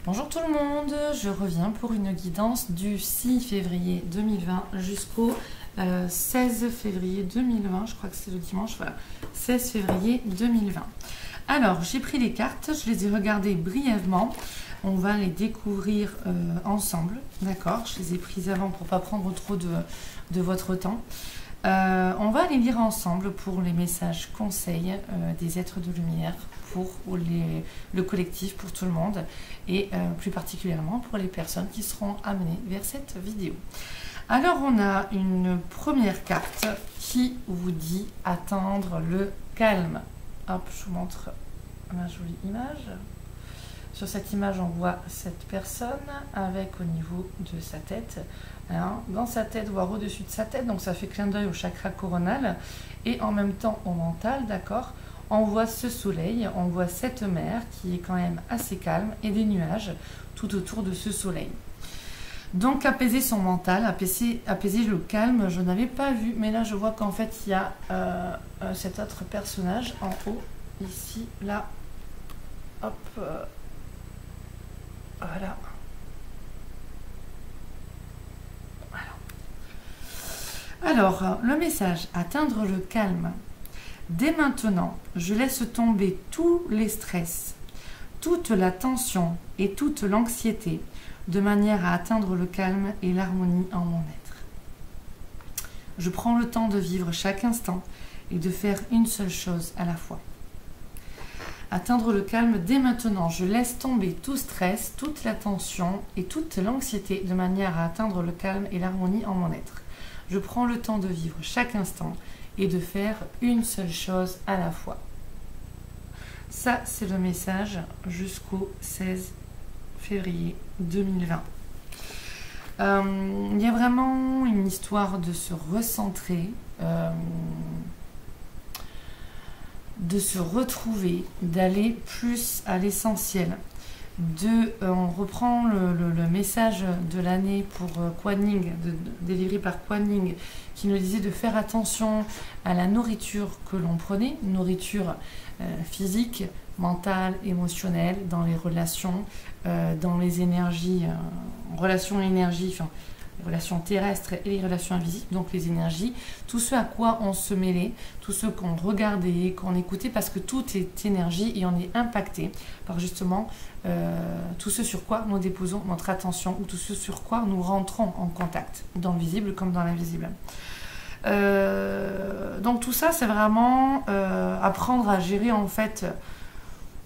Bonjour tout le monde, je reviens pour une guidance du 6 février 2020 jusqu'au 16 février 2020, je crois que c'est le dimanche, voilà, 16 février 2020. Alors, j'ai pris les cartes, je les ai regardées brièvement, on va les découvrir ensemble, d'accord? Je les ai prises avant pour ne pas prendre trop de votre temps. On va les lire ensemble pour les messages conseils des êtres de lumière, pour le collectif, pour tout le monde, et plus particulièrement pour les personnes qui seront amenées vers cette vidéo. Alors on a une première carte qui vous dit attendre le calme. Hop, je vous montre ma jolie image. Sur cette image, on voit cette personne avec au niveau de sa tête, hein, dans sa tête, voire au-dessus de sa tête, donc ça fait clin d'œil au chakra coronal, et en même temps au mental, d'accord. On voit ce soleil, on voit cette mer qui est quand même assez calme, et des nuages tout autour de ce soleil. Donc apaiser son mental, apaiser le calme, je n'avais pas vu, mais là je vois qu'en fait il y a cet autre personnage en haut, ici, là, hop, voilà. Alors, le message, atteindre le calme. Dès maintenant, je laisse tomber tous les stress, toute la tension et toute l'anxiété, de manière à atteindre le calme et l'harmonie en mon être. Je prends le temps de vivre chaque instant et de faire une seule chose à la fois. Atteindre le calme dès maintenant, je laisse tomber tout stress, toute la tension et toute l'anxiété, de manière à atteindre le calme et l'harmonie en mon être. Je prends le temps de vivre chaque instant et de faire une seule chose à la fois. Ça, c'est le message jusqu'au 16 février 2020. Il y a vraiment une histoire de se recentrer, de se retrouver, d'aller plus à l'essentiel. On reprend le message de l'année pour Kuan Yin, délivré par Kuan Yin, qui nous disait de faire attention à la nourriture que l'on prenait, nourriture physique, mentale, émotionnelle, dans les relations, dans les énergies, relations et énergie, enfin, les relations terrestres et les relations invisibles, donc les énergies, tout ce à quoi on se mêlait, tout ce qu'on regardait, qu'on écoutait, parce que tout est énergie et on est impacté par justement tout ce sur quoi nous déposons notre attention, ou tout ce sur quoi nous rentrons en contact, dans le visible comme dans l'invisible. Donc tout ça, c'est vraiment apprendre à gérer en fait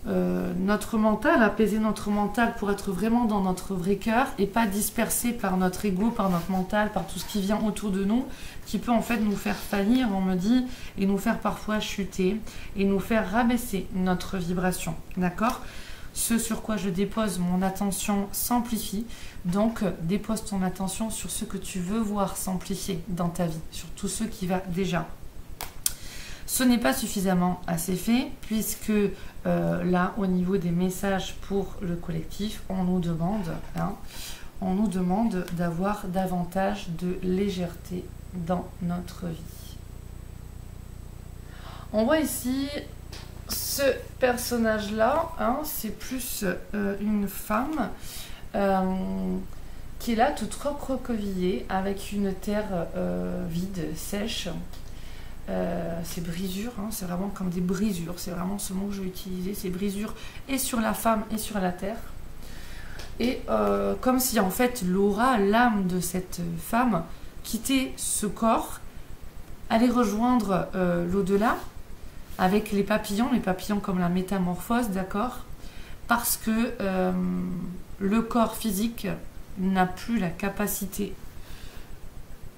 notre mental, apaiser notre mental pour être vraiment dans notre vrai cœur et pas dispersé par notre ego, par notre mental, par tout ce qui vient autour de nous, qui peut en fait nous faire faillir, on me dit, et nous faire parfois chuter et nous faire rabaisser notre vibration, d'accord? Ce sur quoi je dépose mon attention s'amplifie, donc dépose ton attention sur ce que tu veux voir s'amplifier dans ta vie, sur tout ce qui va déjà. Ce n'est pas suffisamment assez fait, puisque là, au niveau des messages pour le collectif, on nous demande d'avoir davantage de légèreté dans notre vie. On voit ici ce personnage-là, hein, c'est plus une femme qui est là, toute recroquevillée, avec une terre vide, sèche. Ces brisures, hein, c'est vraiment comme des brisures, c'est vraiment ce mot que je vais utiliser, ces brisures et sur la femme et sur la terre. Et comme si en fait l'aura, l'âme de cette femme quittait ce corps, allait rejoindre l'au-delà avec les papillons comme la métamorphose, d'accord, parce que le corps physique n'a plus la capacité,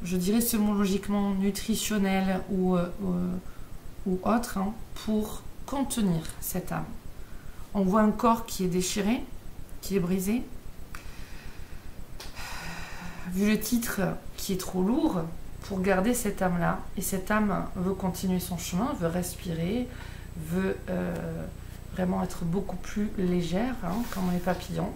je dirais semologiquement nutritionnel ou autre, hein, pour contenir cette âme. On voit un corps qui est déchiré, qui est brisé. Vu le titre qui est trop lourd pour garder cette âme-là, et cette âme veut continuer son chemin, veut respirer, veut vraiment être beaucoup plus légère, hein, comme les papillons.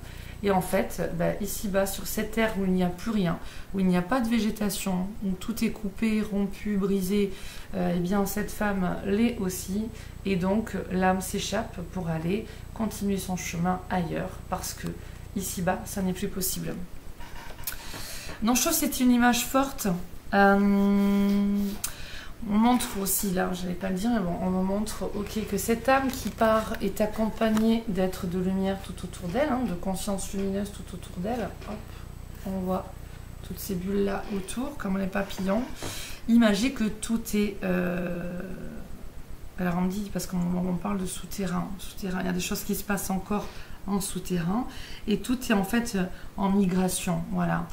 Et en fait, ici-bas, sur cette terre où il n'y a plus rien, où il n'y a pas de végétation, où tout est coupé, rompu, brisé, eh bien cette femme l'est aussi. Et donc l'âme s'échappe pour aller continuer son chemin ailleurs, parce que ici-bas, ça n'est plus possible. Donc je trouve que c'est une image forte. On montre aussi, là, je n'allais pas le dire, mais bon, on me montre, ok, que cette âme qui part est accompagnée d'êtres de lumière tout autour d'elle, hein, de conscience lumineuse tout autour d'elle. Hop, on voit toutes ces bulles-là autour, comme les papillons. Imaginez que tout est... Alors on me dit, parce qu'on parle de souterrain, il y a des choses qui se passent encore en souterrain, et tout est en fait en migration, voilà.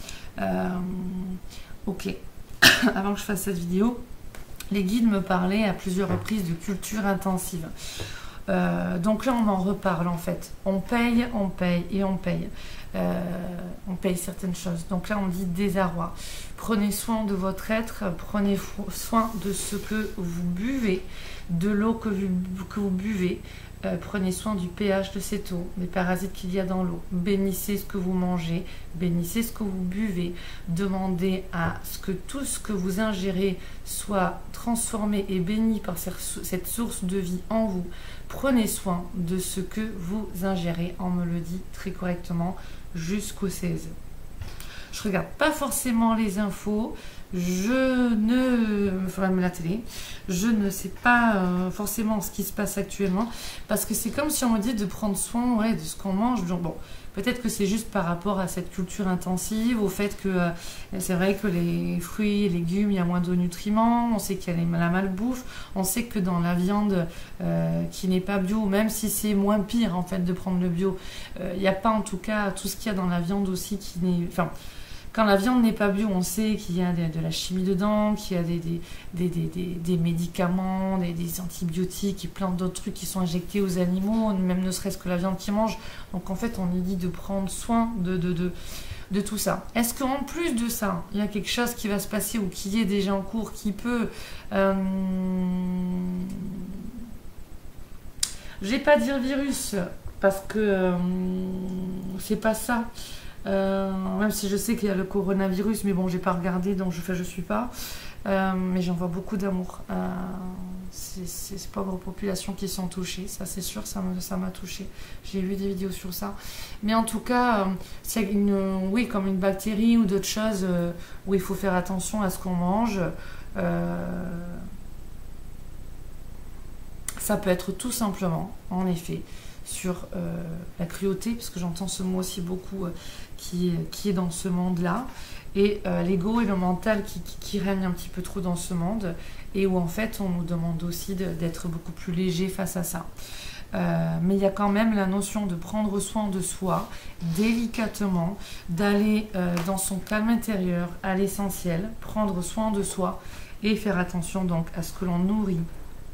Ok, avant que je fasse cette vidéo, les guides me parlaient à plusieurs reprises de culture intensive. Donc là, on en reparle en fait. On paye et on paye. On paye certaines choses. Donc là, on dit désarroi. Prenez soin de votre être, prenez soin de ce que vous buvez, de l'eau que vous buvez. Prenez soin du pH de cette eau, des parasites qu'il y a dans l'eau. Bénissez ce que vous mangez, bénissez ce que vous buvez. Demandez à ce que tout ce que vous ingérez soit transformé et béni par cette source de vie en vous. Prenez soin de ce que vous ingérez. On me le dit très correctement jusqu'au 16. Je regarde pas forcément les infos. Même la télé, je ne sais pas forcément ce qui se passe actuellement, parce que c'est comme si on me dit de prendre soin, ouais, de ce qu'on mange. Donc bon, peut-être que c'est juste par rapport à cette culture intensive, au fait que c'est vrai que les fruits et légumes, il y a moins de nutriments, on sait qu'il y a la malbouffe, on sait que dans la viande qui n'est pas bio, même si c'est moins pire en fait de prendre le bio, il n'y a pas en tout cas tout ce qu'il y a dans la viande aussi qui n'est... Enfin, quand la viande n'est pas bio, on sait qu'il y a de la chimie dedans, qu'il y a des médicaments, des antibiotiques et plein d'autres trucs qui sont injectés aux animaux, même ne serait-ce que la viande qu'ils mangent. Donc en fait, on nous dit de prendre soin de tout ça. Est-ce qu'en plus de ça, il y a quelque chose qui va se passer ou qui est déjà en cours, qui peut... je vais pas dire virus, parce que c'est pas ça. Même si je sais qu'il y a le coronavirus, mais bon, j'ai pas regardé, donc je suis pas. Mais j'en vois beaucoup d'amour. Ces pauvres populations qui sont touchées, ça c'est sûr, ça m'a touchée. J'ai vu des vidéos sur ça. Mais en tout cas, s'il y a oui, comme une bactérie ou d'autres choses où il faut faire attention à ce qu'on mange, ça peut être tout simplement, en effet, sur la cruauté, parce que j'entends ce mot aussi beaucoup qui est dans ce monde-là, et l'ego et le mental qui règnent un petit peu trop dans ce monde, et où en fait on nous demande aussi d'être beaucoup plus léger face à ça. Mais il y a quand même la notion de prendre soin de soi, délicatement, d'aller dans son calme intérieur, à l'essentiel, prendre soin de soi, et faire attention donc à ce que l'on nourrit.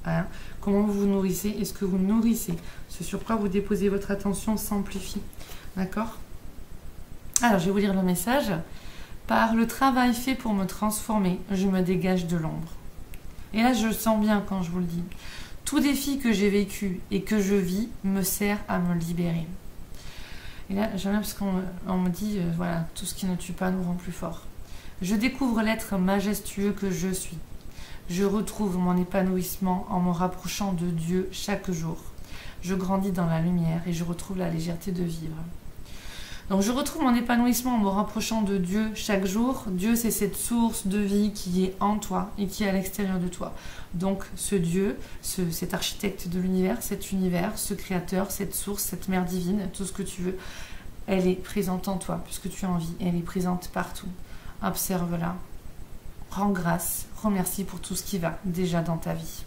Hein. Comment vous vous nourrissez? Est-ce que vous nourrissez? Ce sur quoi vous déposez votre attention s'amplifie. D'accord? Alors, je vais vous lire le message. Par le travail fait pour me transformer, je me dégage de l'ombre. Et là, je le sens bien quand je vous le dis. Tout défi que j'ai vécu et que je vis me sert à me libérer. Et là, j'aime bien parce qu'on me dit, voilà, tout ce qui ne tue pas nous rend plus fort. Je découvre l'être majestueux que je suis. Je retrouve mon épanouissement en me rapprochant de Dieu chaque jour. Je grandis dans la lumière et je retrouve la légèreté de vivre. Donc je retrouve mon épanouissement en me rapprochant de Dieu chaque jour. Dieu, c'est cette source de vie qui est en toi et qui est à l'extérieur de toi. Donc ce Dieu, cet architecte de l'univers, cet univers, ce créateur, cette source, cette mère divine, tout ce que tu veux, elle est présente en toi puisque tu es en vie. Elle est présente partout. Observe-la. Rends grâce. Remercie pour tout ce qui va déjà dans ta vie.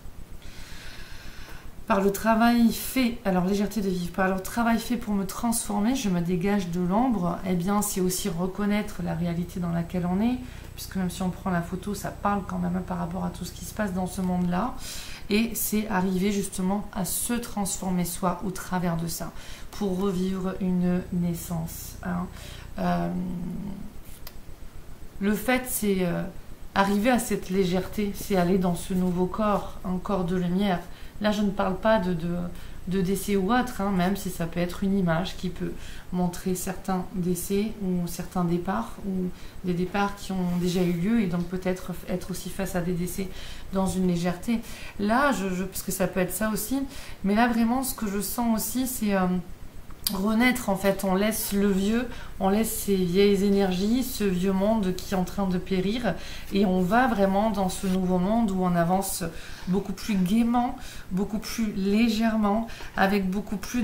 Par le travail fait, alors légèreté de vivre, par le travail fait pour me transformer, je me dégage de l'ombre, eh bien c'est aussi reconnaître la réalité dans laquelle on est, puisque même si on prend la photo, ça parle quand même par rapport à tout ce qui se passe dans ce monde-là, et c'est arriver justement à se transformer soi au travers de ça, pour revivre une naissance. Hein. Le fait, c'est arriver à cette légèreté, c'est aller dans ce nouveau corps, un corps de lumière. Là, je ne parle pas de décès ou autre, hein, même si ça peut être une image qui peut montrer certains décès ou certains départs, ou des départs qui ont déjà eu lieu, et donc peut-être être aussi face à des décès dans une légèreté. Là, parce que ça peut être ça aussi, mais là, vraiment, ce que je sens aussi, c'est renaître en fait, on laisse le vieux, on laisse ces vieilles énergies, ce vieux monde qui est en train de périr et on va vraiment dans ce nouveau monde où on avance beaucoup plus gaiement, beaucoup plus légèrement, avec beaucoup plus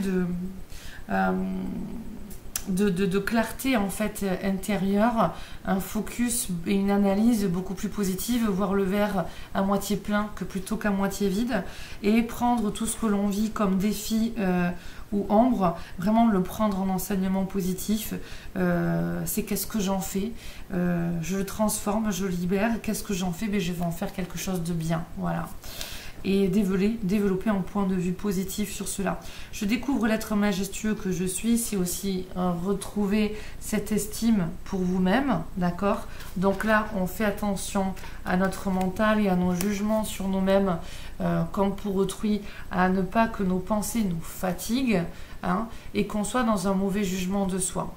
de clarté en fait intérieure, un focus et une analyse beaucoup plus positive, voir le verre à moitié plein que plutôt qu'à moitié vide et prendre tout ce que l'on vit comme défi ou ombre, vraiment le prendre en enseignement positif. C'est qu'est-ce que j'en fais, je le transforme, je le libère, qu'est-ce que j'en fais, je vais en faire quelque chose de bien, voilà. Et développer un point de vue positif sur cela. Je découvre l'être majestueux que je suis, c'est aussi retrouver cette estime pour vous-même, d'accord? Donc là, on fait attention à notre mental et à nos jugements sur nous-mêmes, comme pour autrui, à ne pas que nos pensées nous fatiguent, hein, et qu'on soit dans un mauvais jugement de soi.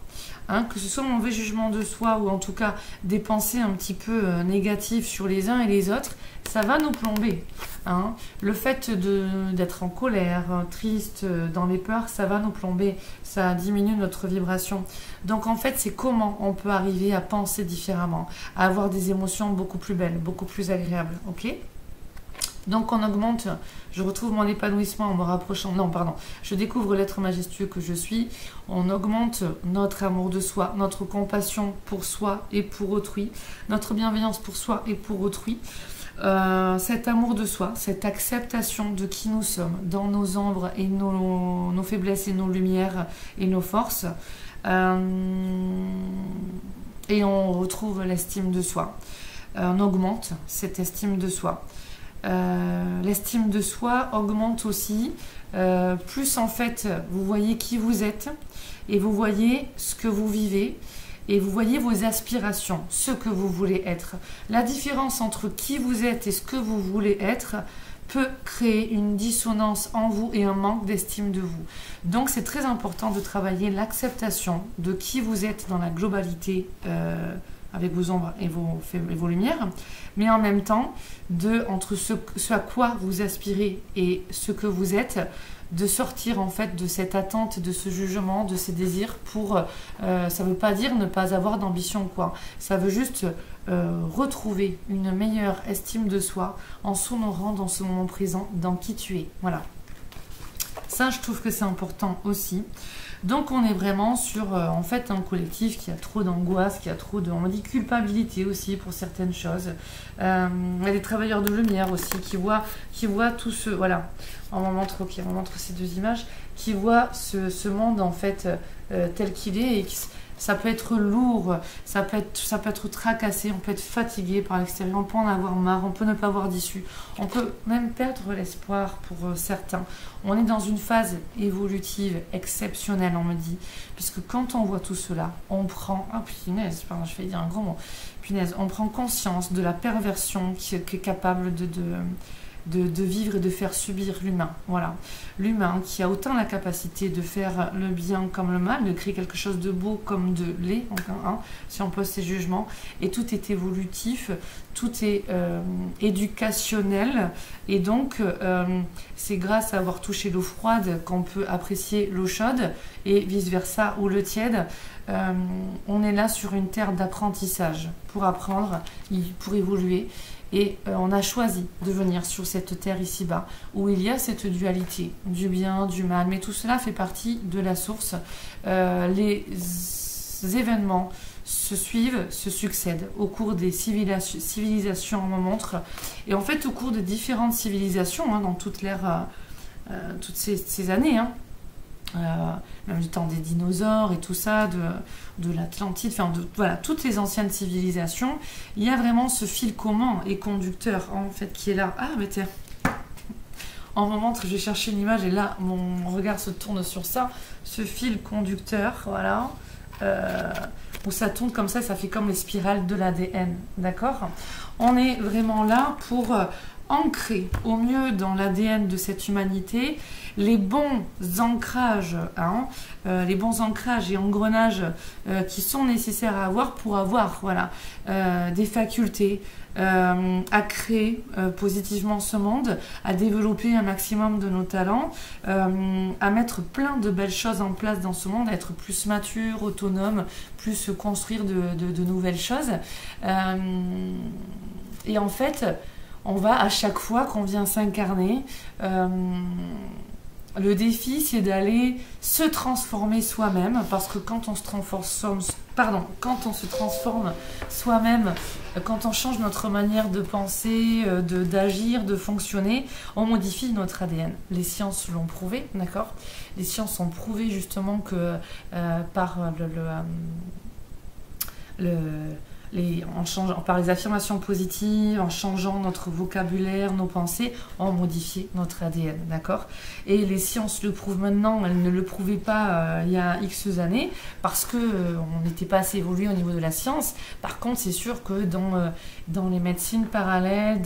Hein, que ce soit un mauvais jugement de soi ou en tout cas des pensées un petit peu négatives sur les uns et les autres, ça va nous plomber. Hein. Le fait d'être en colère, triste, dans les peurs, ça va nous plomber, ça diminue notre vibration. Donc en fait, c'est comment on peut arriver à penser différemment, à avoir des émotions beaucoup plus belles, beaucoup plus agréables. Ok ? Donc on augmente, je retrouve mon épanouissement en me rapprochant, non pardon, je découvre l'être majestueux que je suis, on augmente notre amour de soi, notre compassion pour soi et pour autrui, notre bienveillance pour soi et pour autrui, cet amour de soi, cette acceptation de qui nous sommes, dans nos ombres et nos faiblesses et nos lumières et nos forces, et on retrouve l'estime de soi, on augmente cette estime de soi. L'estime de soi augmente aussi, plus en fait vous voyez qui vous êtes et vous voyez ce que vous vivez et vous voyez vos aspirations, ce que vous voulez être. La différence entre qui vous êtes et ce que vous voulez être peut créer une dissonance en vous et un manque d'estime de vous. Donc c'est très important de travailler l'acceptation de qui vous êtes dans la globalité, avec vos ombres et vos lumières, mais en même temps, entre ce à quoi vous aspirez et ce que vous êtes, de sortir en fait de cette attente, de ce jugement, de ces désirs pour... ça ne veut pas dire ne pas avoir d'ambition, quoi. Ça veut juste retrouver une meilleure estime de soi en s'honorant dans ce moment présent, dans qui tu es. Voilà. Ça, je trouve que c'est important aussi. Donc on est vraiment sur en fait un collectif qui a trop d'angoisse, qui a trop de, on dit culpabilité aussi pour certaines choses. Il y a des travailleurs de lumière aussi qui voient tout ce, voilà, on va montrer ces deux images, qui voient ce monde en fait tel qu'il est et qui, ça peut être lourd, ça peut être tracassé, on peut être fatigué par l'extérieur, on peut en avoir marre, on peut ne pas avoir d'issue, on peut même perdre l'espoir pour certains. On est dans une phase évolutive exceptionnelle, on me dit, puisque quand on voit tout cela, on prend, ah punaise, pardon, je vais dire un gros mot, punaise, on prend conscience de la perversion qui est capable de vivre et de faire subir l'humain. Voilà. L'humain qui a autant la capacité de faire le bien comme le mal, de créer quelque chose de beau comme de laid, hein, si on pose ses jugements. Et tout est évolutif, tout est éducationnel. Et donc, c'est grâce à avoir touché l'eau froide qu'on peut apprécier l'eau chaude et vice-versa, ou le tiède. On est là sur une terre d'apprentissage pour apprendre, pour évoluer. Et on a choisi de venir sur cette terre ici-bas, où il y a cette dualité, du bien, du mal, mais tout cela fait partie de la source. Les événements se suivent, se succèdent au cours des civilisations, on me montre. Et en fait, au cours de différentes civilisations, hein, dans toute l'ère, toutes ces années, hein, même du temps des dinosaures et tout ça, de l'Atlantide, enfin voilà, toutes les anciennes civilisations, il y a vraiment ce fil commun et conducteur en fait qui est là. Ah mais tiens, en moment je vais chercher une image et là mon regard se tourne sur ça, ce fil conducteur, voilà, où ça tourne comme ça fait comme les spirales de l'ADN, d'accord? On est vraiment là pour ancrer au mieux dans l'ADN de cette humanité les bons ancrages, les bons ancrages et engrenages qui sont nécessaires à avoir pour avoir voilà, des facultés à créer positivement ce monde, à développer un maximum de nos talents, à mettre plein de belles choses en place dans ce monde, à être plus mature, autonome, plus construire de nouvelles choses. Et en fait, on va à chaque fois qu'on vient s'incarner, le défi c'est d'aller se transformer soi-même, parce que quand on se transforme, soi-même, quand on change notre manière de penser, d'agir, de fonctionner, on modifie notre ADN. Les sciences l'ont prouvé, d'accord? Les sciences ont prouvé justement que par par les affirmations positives, en changeant notre vocabulaire, nos pensées, on modifie notre ADN, d'accord? Et les sciences le prouvent maintenant, elles ne le prouvaient pas il y a X années, parce que on n'était pas assez évolué au niveau de la science. Par contre, c'est sûr que dans les médecines parallèles,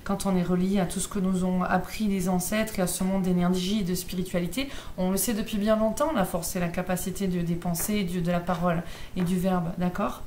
quand on est relié à tout ce que nous ont appris les ancêtres et à ce monde d'énergie et de spiritualité, on le sait depuis bien longtemps, la force et la capacité des pensées, de la parole et du verbe, d'accord?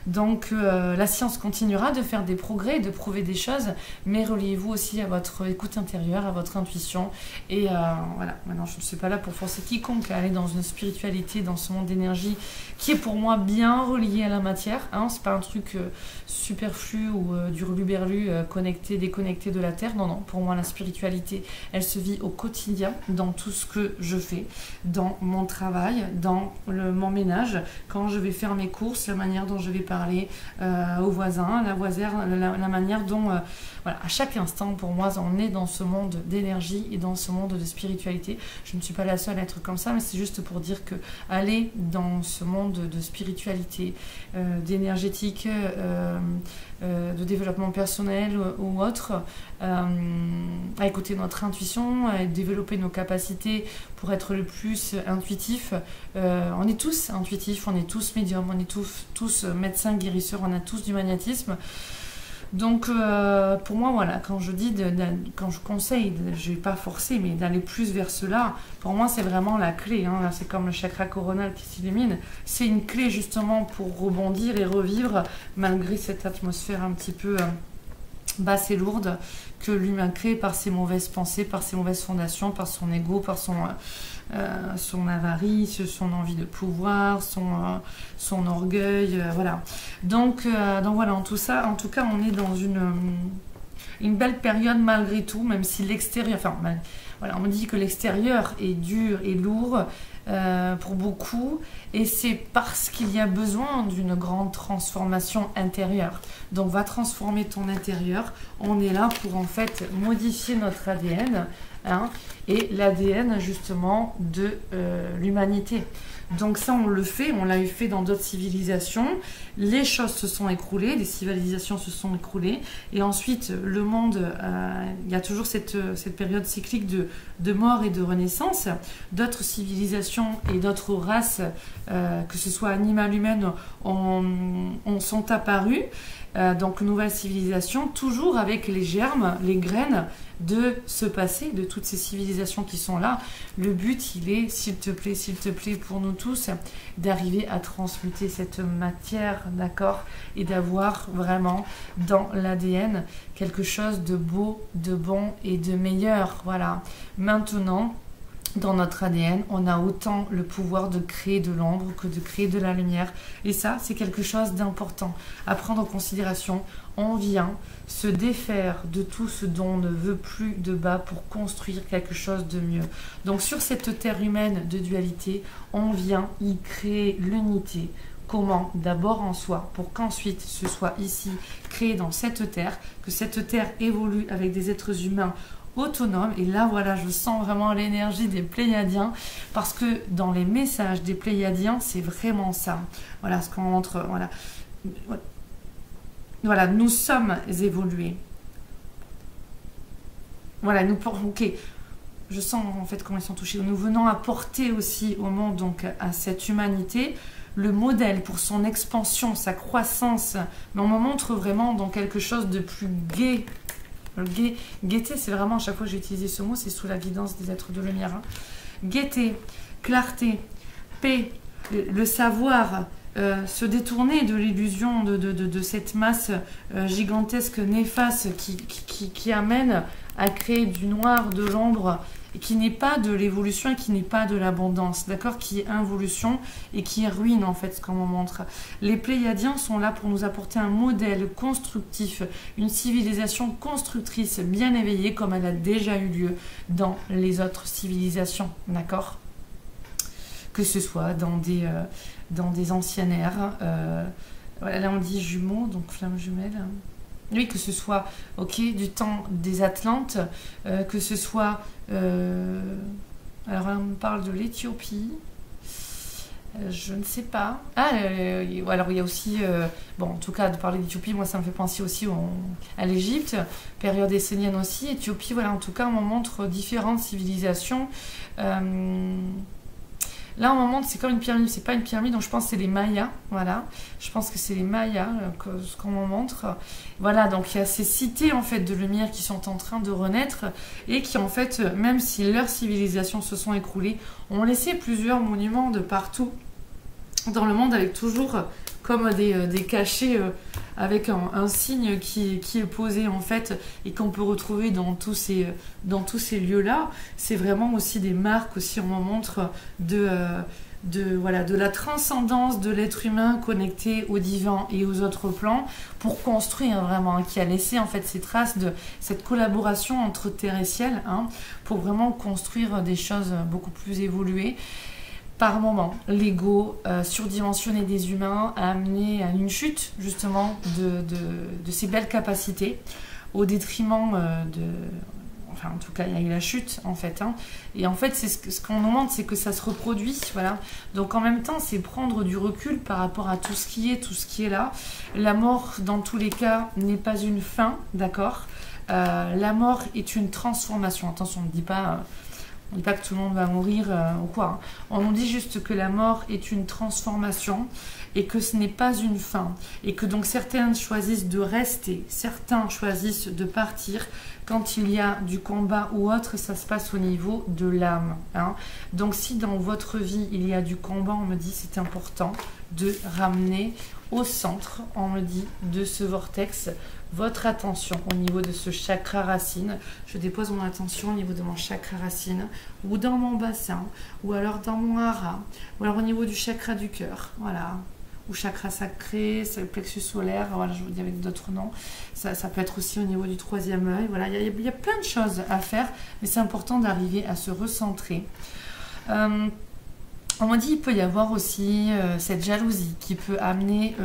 Donc la science continuera de faire des progrès, de prouver des choses, mais reliez-vous aussi à votre écoute intérieure, à votre intuition. Et voilà, maintenant je ne suis pas là pour forcer quiconque à aller dans une spiritualité, dans ce monde d'énergie qui est pour moi bien relié à la matière. Hein, c'est pas un truc superflu ou du hurluberlu connecté, déconnecté de la terre. Non, non, pour moi la spiritualité, elle se vit au quotidien, dans tout ce que je fais, dans mon travail, dans mon ménage, quand je vais faire mes courses, la manière dont je vais parler aux voisins, la manière dont, voilà, à chaque instant, pour moi, on est dans ce monde d'énergie et dans ce monde de spiritualité. Je ne suis pas la seule à être comme ça, mais c'est juste pour dire que aller dans ce monde de spiritualité, d'énergétique, de développement personnel ou autre, à écouter notre intuition, à développer nos capacités pour être le plus intuitif. On est tous intuitifs, on est tous médiums, on est tous médecins, guérisseurs, on a tous du magnétisme. Donc pour moi, voilà, quand je conseille, je ne vais pas forcer, mais d'aller plus vers cela, pour moi c'est vraiment la clé, hein. C'est comme le chakra coronal qui s'illumine, c'est une clé justement pour rebondir et revivre malgré cette atmosphère un petit peu basse et lourde que l'humain crée par ses mauvaises pensées, par ses mauvaises fondations, par son ego, par son avarice, son envie de pouvoir, son orgueil, voilà. Donc voilà, en tout cas, on est dans une belle période malgré tout, même si l'extérieur, voilà, on me dit que l'extérieur est dur et lourd pour beaucoup, et c'est parce qu'il y a besoin d'une grande transformation intérieure. Donc va transformer ton intérieur. On est là pour en fait modifier notre ADN, hein, et l'ADN justement de l'humanité. Donc ça, on le fait, on l'a eu fait dans d'autres civilisations. Les choses se sont écroulées, les civilisations se sont écroulées. Et ensuite, le monde, il y a toujours cette période cyclique de mort et de renaissance. D'autres civilisations et d'autres races, que ce soit animales, humaines, sont apparues. Donc nouvelle civilisation, toujours avec les germes, les graines de ce passé, de toutes ces civilisations qui sont là. Le but, il est, s'il te plaît, pour nous tous, d'arriver à transmuter cette matière, d'accord, et d'avoir vraiment dans l'ADN quelque chose de beau, de bon et de meilleur. Voilà. Maintenant, dans notre ADN, on a autant le pouvoir de créer de l'ombre que de créer de la lumière. Et ça, c'est quelque chose d'important à prendre en considération. On vient se défaire de tout ce dont on ne veut plus de bas pour construire quelque chose de mieux. Donc sur cette terre humaine de dualité, on vient y créer l'unité. Comment? D'abord en soi, pour qu'ensuite ce soit ici, créé dans cette terre, que cette terre évolue avec des êtres humains autonome. Et là, voilà, je sens vraiment l'énergie des Pléiadiens, parce que dans les messages des Pléiadiens, c'est vraiment ça. Voilà ce qu'on montre. Voilà, nous sommes évolués. Voilà, ok. Je sens en fait comment ils sont touchés. Nous venons apporter aussi au monde, donc à cette humanité, le modèle pour son expansion, sa croissance. Mais on me montre vraiment dans quelque chose de plus gai, Gaieté, c'est vraiment, à chaque fois que j'ai utilisé ce mot, c'est sous la guidance des êtres de lumière. Hein. Gaieté, clarté, paix, le savoir, se détourner de l'illusion de cette masse gigantesque, néfaste qui amène à créer du noir, de l'ombre, et qui n'est pas de l'évolution et qui n'est pas de l'abondance, d'accord, qui est involution et qui ruine en fait ce qu'on montre. Les Pléiadiens sont là pour nous apporter un modèle constructif, une civilisation constructrice bien éveillée comme elle a déjà eu lieu dans les autres civilisations, d'accord, que ce soit dans des anciennes ères. Voilà, là on dit jumeaux, donc flamme jumelle. Oui, que ce soit du temps des Atlantes, que ce soit... alors là, on me parle de l'Éthiopie. Je ne sais pas. Alors il y a aussi... bon, en tout cas, de parler d'Éthiopie, moi, ça me fait penser aussi à l'Égypte, période essénienne aussi. Éthiopie, voilà, en tout cas, on me montre différentes civilisations. Là, on me montre, c'est comme une pyramide, c'est pas une pyramide, donc je pense que c'est les Mayas, voilà. Je pense que c'est les Mayas, ce qu'on me montre. Voilà, donc il y a ces cités, en fait, de lumière qui sont en train de renaître et qui, en fait, même si leurs civilisations se sont écroulées, ont laissé plusieurs monuments de partout dans le monde avec toujours comme des cachets avec un signe qui est posé en fait et qu'on peut retrouver dans tous ces lieux-là. C'est vraiment aussi des marques, aussi on en montre de la transcendance de l'être humain connecté au divin et aux autres plans pour construire vraiment, hein, qui a laissé en fait ces traces de cette collaboration entre terre et ciel, hein, pour vraiment construire des choses beaucoup plus évoluées. Par moment, l'ego surdimensionné des humains a amené à une chute justement de ces belles capacités au détriment enfin en tout cas il y a eu la chute en fait, hein. Et en fait c'est ce qu'on nous montre, c'est que ça se reproduit, voilà. Donc en même temps c'est prendre du recul par rapport à tout ce qui est là. La mort dans tous les cas n'est pas une fin, d'accord. La mort est une transformation, attention, on ne dit pas... On ne dit pas que tout le monde va mourir ou quoi. On nous dit juste que la mort est une transformation et que ce n'est pas une fin. Et que donc certains choisissent de rester, certains choisissent de partir. Quand il y a du combat ou autre, ça se passe au niveau de l'âme, hein. Donc si dans votre vie il y a du combat, on me dit c'est important de ramener au centre, on me dit, de ce vortex, votre attention au niveau de ce chakra racine. Je dépose mon attention au niveau de mon chakra racine, ou dans mon bassin, ou alors dans mon hara, ou alors au niveau du chakra du cœur, voilà, ou chakra sacré, c'est le plexus solaire, voilà, je vous dis avec d'autres noms. Ça peut être aussi au niveau du troisième œil, voilà, il y a plein de choses à faire, mais c'est important d'arriver à se recentrer. On m'a dit qu'il peut y avoir aussi cette jalousie qui peut amener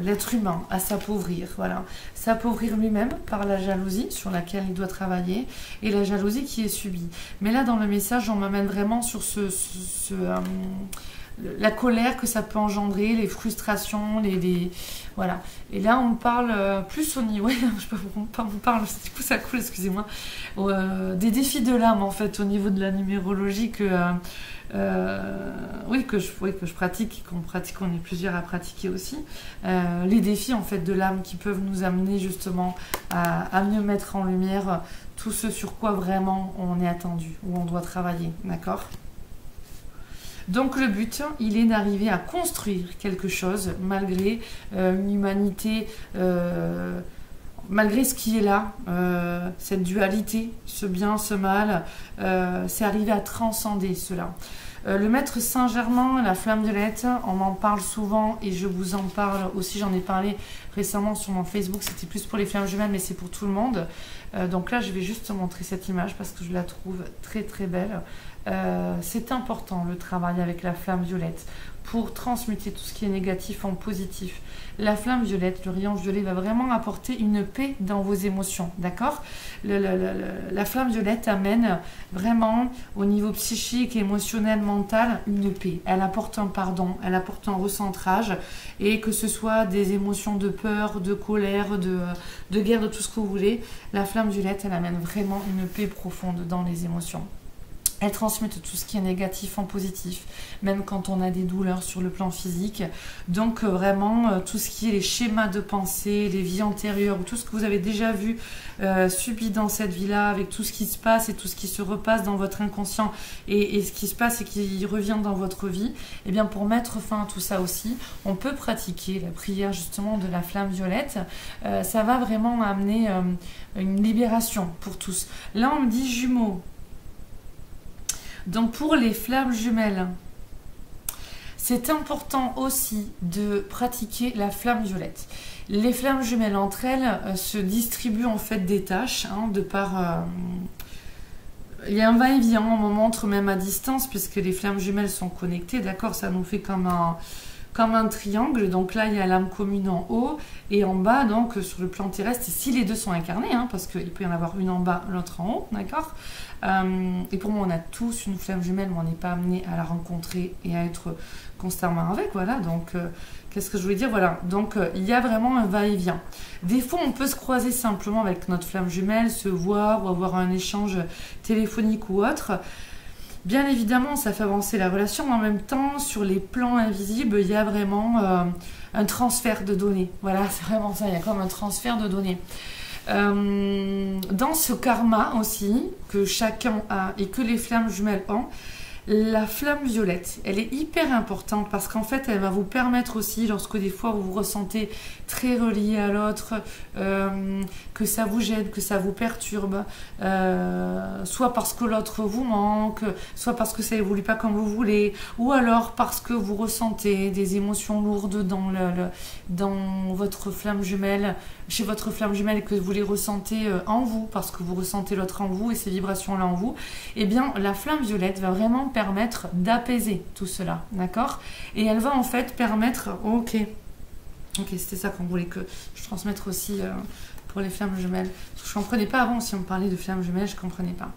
l'être humain à s'appauvrir, voilà. S'appauvrir lui-même par la jalousie sur laquelle il doit travailler et la jalousie qui est subie. Mais là, dans le message, on m'amène vraiment sur la colère que ça peut engendrer, les frustrations, voilà. Et là, on parle plus au niveau... on parle, du coup, ça coule, excusez-moi. Des défis de l'âme, en fait, au niveau de la numérologie que je pratique, qu'on est plusieurs à pratiquer aussi. Les défis, en fait, de l'âme qui peuvent nous amener, justement, à mieux mettre en lumière tout ce sur quoi vraiment on est attendu, où on doit travailler, d'accord ? Donc le but, il est d'arriver à construire quelque chose malgré une humanité, malgré ce qui est là, cette dualité, ce bien, ce mal, c'est arriver à transcender cela. Le maître Saint-Germain, la flamme violette, on m'en parle souvent et je vous en parle aussi, j'en ai parlé récemment sur mon Facebook, c'était plus pour les flammes jumelles mais c'est pour tout le monde. Donc là je vais juste montrer cette image parce que je la trouve très très belle. C'est important le travail avec la flamme violette pour transmuter tout ce qui est négatif en positif. La flamme violette, le rayon violet va vraiment apporter une paix dans vos émotions, d'accord ? La flamme violette amène vraiment au niveau psychique, émotionnel, mental, une paix. Elle apporte un pardon, elle apporte un recentrage et que ce soit des émotions de peur, de colère, de guerre, de tout ce que vous voulez, la flamme violette, elle amène vraiment une paix profonde dans les émotions. Elles transmettent tout ce qui est négatif en positif, même quand on a des douleurs sur le plan physique. Donc vraiment, tout ce qui est les schémas de pensée, les vies antérieures, ou tout ce que vous avez déjà vu, subi dans cette vie-là, avec tout ce qui se passe et tout ce qui se repasse dans votre inconscient, et ce qui se passe et qui revient dans votre vie, et bien pour mettre fin à tout ça aussi, on peut pratiquer la prière justement de la flamme violette. Ça va vraiment amener une libération pour tous. Là, on me dit jumeaux. Donc pour les flammes jumelles, c'est important aussi de pratiquer la flamme violette. Les flammes jumelles entre elles se distribuent en fait des tâches, hein, de par... il y a un va-et-vient, on montre même à distance, puisque les flammes jumelles sont connectées, d'accord, ça nous fait comme un triangle. Donc là, il y a l'âme commune en haut et en bas, donc sur le plan terrestre, si les deux sont incarnés, hein, parce qu'il peut y en avoir une en bas, l'autre en haut, d'accord. Et pour moi, on a tous une flamme jumelle, mais on n'est pas amené à la rencontrer et à être constamment avec, voilà. Donc, qu'est-ce que je voulais dire? Voilà, donc il y a vraiment un va-et-vient. Des fois, on peut se croiser simplement avec notre flamme jumelle, se voir ou avoir un échange téléphonique ou autre. Bien évidemment, ça fait avancer la relation, mais en même temps, sur les plans invisibles, il y a vraiment un transfert de données. Voilà, c'est vraiment ça, il y a comme un transfert de données. Dans ce karma aussi, que chacun a et que les flammes jumelles ont, la flamme violette, elle est hyper importante parce qu'en fait, elle va vous permettre aussi, lorsque des fois vous vous ressentez très relié à l'autre, que ça vous gêne, que ça vous perturbe, soit parce que l'autre vous manque, soit parce que ça évolue pas comme vous voulez, ou alors parce que vous ressentez des émotions lourdes dans votre flamme jumelle, chez votre flamme jumelle, et que vous les ressentez en vous, parce que vous ressentez l'autre en vous et ces vibrations-là en vous, eh bien, la flamme violette va vraiment permettre d'apaiser tout cela, d'accord? Et elle va en fait permettre, ok, c'était ça qu'on voulait que je transmette aussi pour les flammes jumelles. Parce que je ne comprenais pas avant, si on me parlait de flammes jumelles, je ne comprenais pas.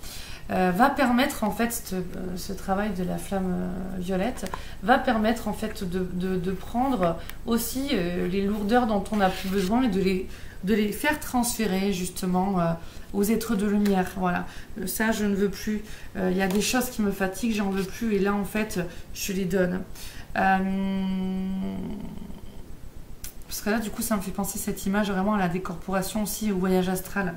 Va permettre en fait, ce travail de la flamme violette, va permettre en fait de prendre aussi les lourdeurs dont on n'a plus besoin et de les faire transférer justement aux êtres de lumière. Voilà, ça je ne veux plus. Il y a des choses qui me fatiguent, j'en veux plus, et là en fait je les donne. Parce que là, du coup, ça me fait penser cette image vraiment à la décorporation aussi, au voyage astral.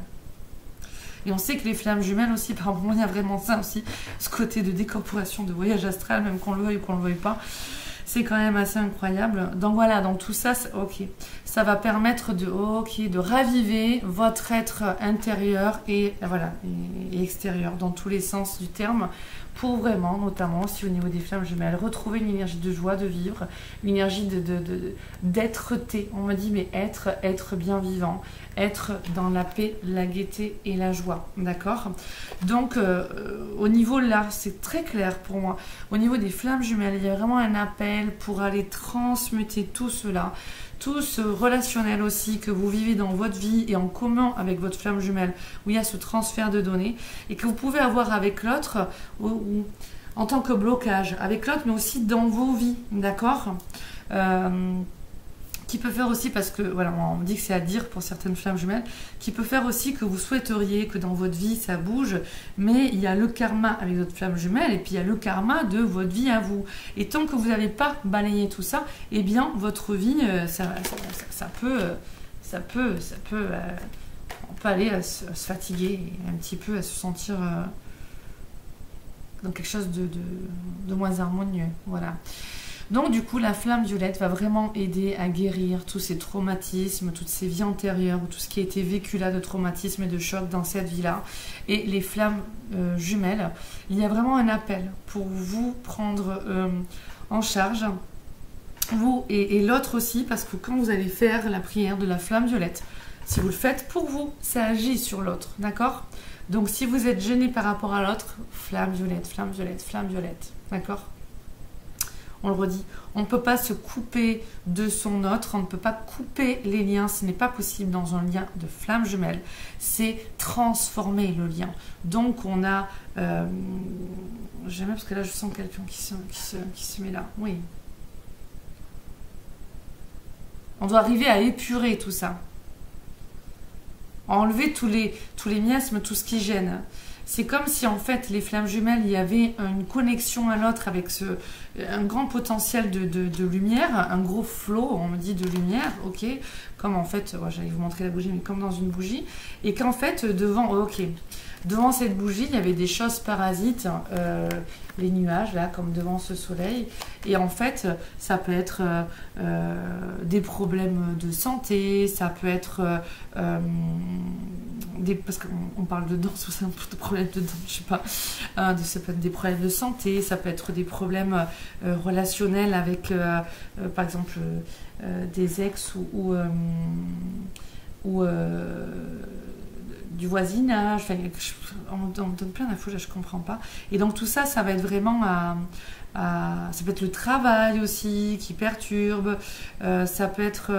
Et on sait que les flammes jumelles aussi, par moment, il y a vraiment ça aussi, ce côté de décorporation, de voyage astral, même qu'on le veuille ou qu'on le veuille pas. C'est quand même assez incroyable. Donc voilà, donc tout ça, ok. Ça va permettre de raviver votre être intérieur et voilà, et extérieur, dans tous les sens du terme, pour vraiment, notamment aussi au niveau des flammes jumelles, retrouver une énergie de joie de vivre, une énergie d'être-té. On me dit, mais être bien vivant, être dans la paix, la gaieté et la joie, d'accord? Donc, au niveau là, c'est très clair pour moi. Au niveau des flammes jumelles, il y a vraiment un appel pour aller transmuter tout cela, tout ce relationnel aussi que vous vivez dans votre vie et en commun avec votre flamme jumelle, où il y a ce transfert de données et que vous pouvez avoir avec l'autre en tant que blocage avec l'autre, mais aussi dans vos vies, d'accord, qui peut faire aussi, parce que voilà, on me dit que c'est à dire pour certaines flammes jumelles, qui peut faire aussi que vous souhaiteriez que dans votre vie ça bouge, mais il y a le karma avec votre flamme jumelle et puis il y a le karma de votre vie à vous. Et tant que vous n'avez pas balayé tout ça, eh bien votre vie, on peut aller à se fatiguer, et un petit peu à se sentir dans quelque chose de moins harmonieux, voilà. Donc du coup, la flamme violette va vraiment aider à guérir tous ces traumatismes, toutes ces vies antérieures, tout ce qui a été vécu là de traumatisme et de choc dans cette vie-là. Et les flammes jumelles, il y a vraiment un appel pour vous prendre en charge, vous et l'autre aussi, parce que quand vous allez faire la prière de la flamme violette, si vous le faites pour vous, ça agit sur l'autre, d'accord? Donc si vous êtes gêné par rapport à l'autre, flamme violette, flamme violette, flamme violette, d'accord? On le redit, on ne peut pas se couper de son autre, on ne peut pas couper les liens, ce n'est pas possible dans un lien de flamme jumelle, c'est transformer le lien. Donc on a, j'aime parce que là je sens quelqu'un qui se met là, oui. On doit arriver à épurer tout ça, à enlever tous les miasmes, tout ce qui gêne. c'est comme si en fait les flammes jumelles, il y avait une connexion à l'autre avec un grand potentiel de lumière, un gros flot, on me dit, de lumière, ok, comme en fait, j'allais vous montrer la bougie, mais comme dans une bougie, et qu'en fait devant cette bougie, il y avait des choses parasites, les nuages, là, comme devant ce soleil. Et en fait, ça peut être des problèmes de santé, ça peut être parce qu'on parle de dents, c'est un peu de problèmes de dents, je sais pas. Ça peut être des problèmes de santé, ça peut être des problèmes relationnels avec, par exemple, des ex ou du voisinage, enfin, on me donne plein d'infos, je comprends pas. Et donc tout ça, ça va être vraiment ça peut être le travail aussi qui perturbe, ça peut être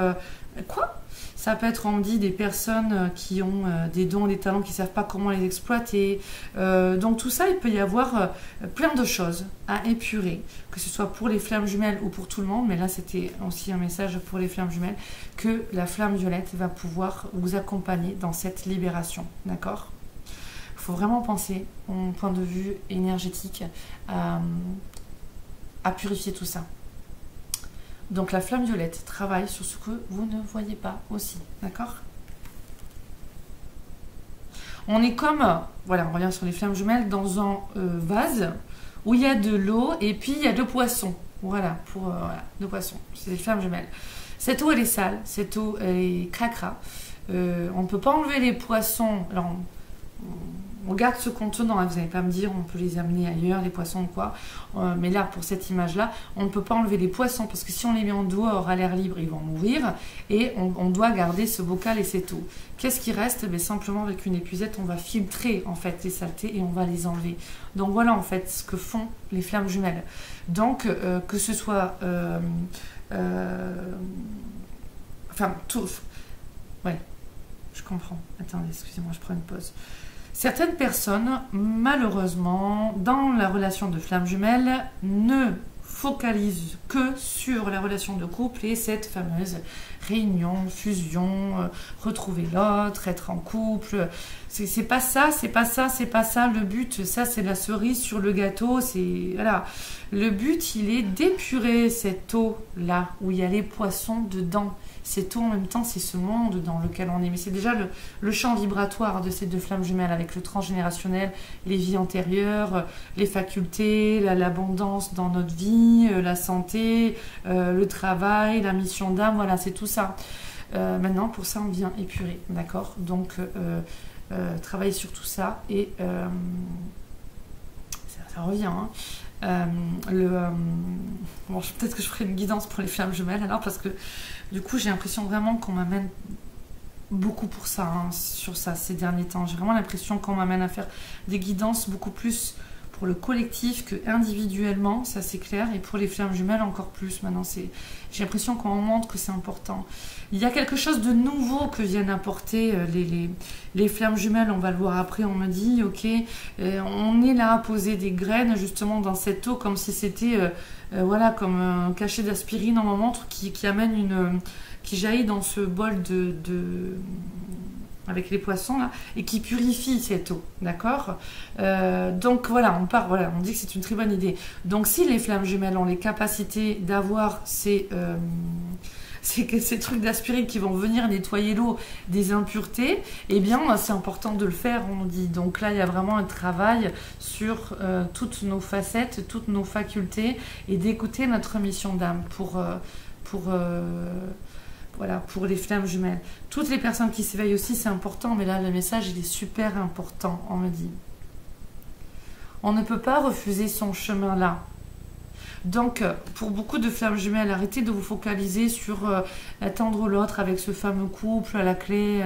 ça peut être, on me dit, des personnes qui ont des dons, des talents, qui ne savent pas comment les exploiter. Donc tout ça, il peut y avoir plein de choses à épurer, que ce soit pour les flammes jumelles ou pour tout le monde. Mais là, c'était aussi un message pour les flammes jumelles, que la flamme violette va pouvoir vous accompagner dans cette libération. D'accord ? Il faut vraiment penser, au point de vue énergétique, à purifier tout ça. Donc la flamme violette travaille sur ce que vous ne voyez pas aussi, d'accord? On est comme, voilà, on revient sur les flammes jumelles, dans un vase où il y a de l'eau et puis il y a de poissons. Voilà, de poissons, c'est des flammes jumelles. Cette eau, elle est sale, cette eau, elle est cracra. On ne peut pas enlever les poissons. Alors, on garde ce contenant, hein, vous n'allez pas me dire on peut les amener ailleurs, les poissons ou quoi. Mais là, pour cette image-là, on ne peut pas enlever les poissons parce que si on les met en dehors à l'air libre, ils vont mourir. Et on doit garder ce bocal et cette eau. Qu'est-ce qui reste? Simplement avec une épuisette, on va filtrer en fait les saletés et on va les enlever. Donc voilà en fait ce que font les flammes jumelles. Donc que ce soit... enfin, tout... Ouais, je comprends. Attendez, excusez-moi, je prends une pause. Certaines personnes, malheureusement, dans la relation de flamme jumelle, ne focalisent que sur la relation de couple et cette fameuse réunion, fusion, retrouver l'autre, être en couple. C'est pas ça, c'est pas ça, c'est pas ça. Le but, ça, c'est la cerise sur le gâteau. C'est voilà. Le but, il est d'épurer cette eau-là, où il y a les poissons dedans. Cette eau, en même temps, c'est ce monde dans lequel on est. Mais c'est déjà le champ vibratoire de ces deux flammes jumelles, avec le transgénérationnel, les vies antérieures, les facultés, l'abondance dans notre vie, la santé, le travail, la mission d'âme. Voilà, c'est tout ça. Maintenant, pour ça, on vient épurer. D'accord? Donc, travailler sur tout ça. Et ça revient, hein. Bon, peut-être que je ferai une guidance pour les flammes jumelles alors, parce que du coup j'ai l'impression vraiment qu'on m'amène beaucoup pour ça, hein, sur ça ces derniers temps. J'ai vraiment l'impression qu'on m'amène à faire des guidances beaucoup plus pour le collectif que individuellement, ça c'est clair, et pour les flammes jumelles encore plus. Maintenant, j'ai l'impression qu'on me montre que c'est important. Il y a quelque chose de nouveau que viennent apporter les flammes jumelles, on va le voir après. On me dit, ok, on est là à poser des graines justement dans cette eau, comme si c'était voilà, comme un cachet d'aspirine, on me montre, qui amène qui jaillit dans ce bol avec les poissons là, et qui purifie cette eau, d'accord? Donc voilà, on dit que c'est une très bonne idée. Donc si les flammes jumelles ont les capacités d'avoir ces trucs d'aspirine qui vont venir nettoyer l'eau des impuretés, eh bien c'est important de le faire, on dit. Donc là il y a vraiment un travail sur toutes nos facettes, toutes nos facultés, et d'écouter notre mission d'âme voilà, pour les flammes jumelles. Toutes les personnes qui s'éveillent aussi, c'est important, mais là, le message, il est super important, on me dit. On ne peut pas refuser son chemin là. Donc, pour beaucoup de flammes jumelles, arrêtez de vous focaliser sur attendre l'autre avec ce fameux couple à la clé.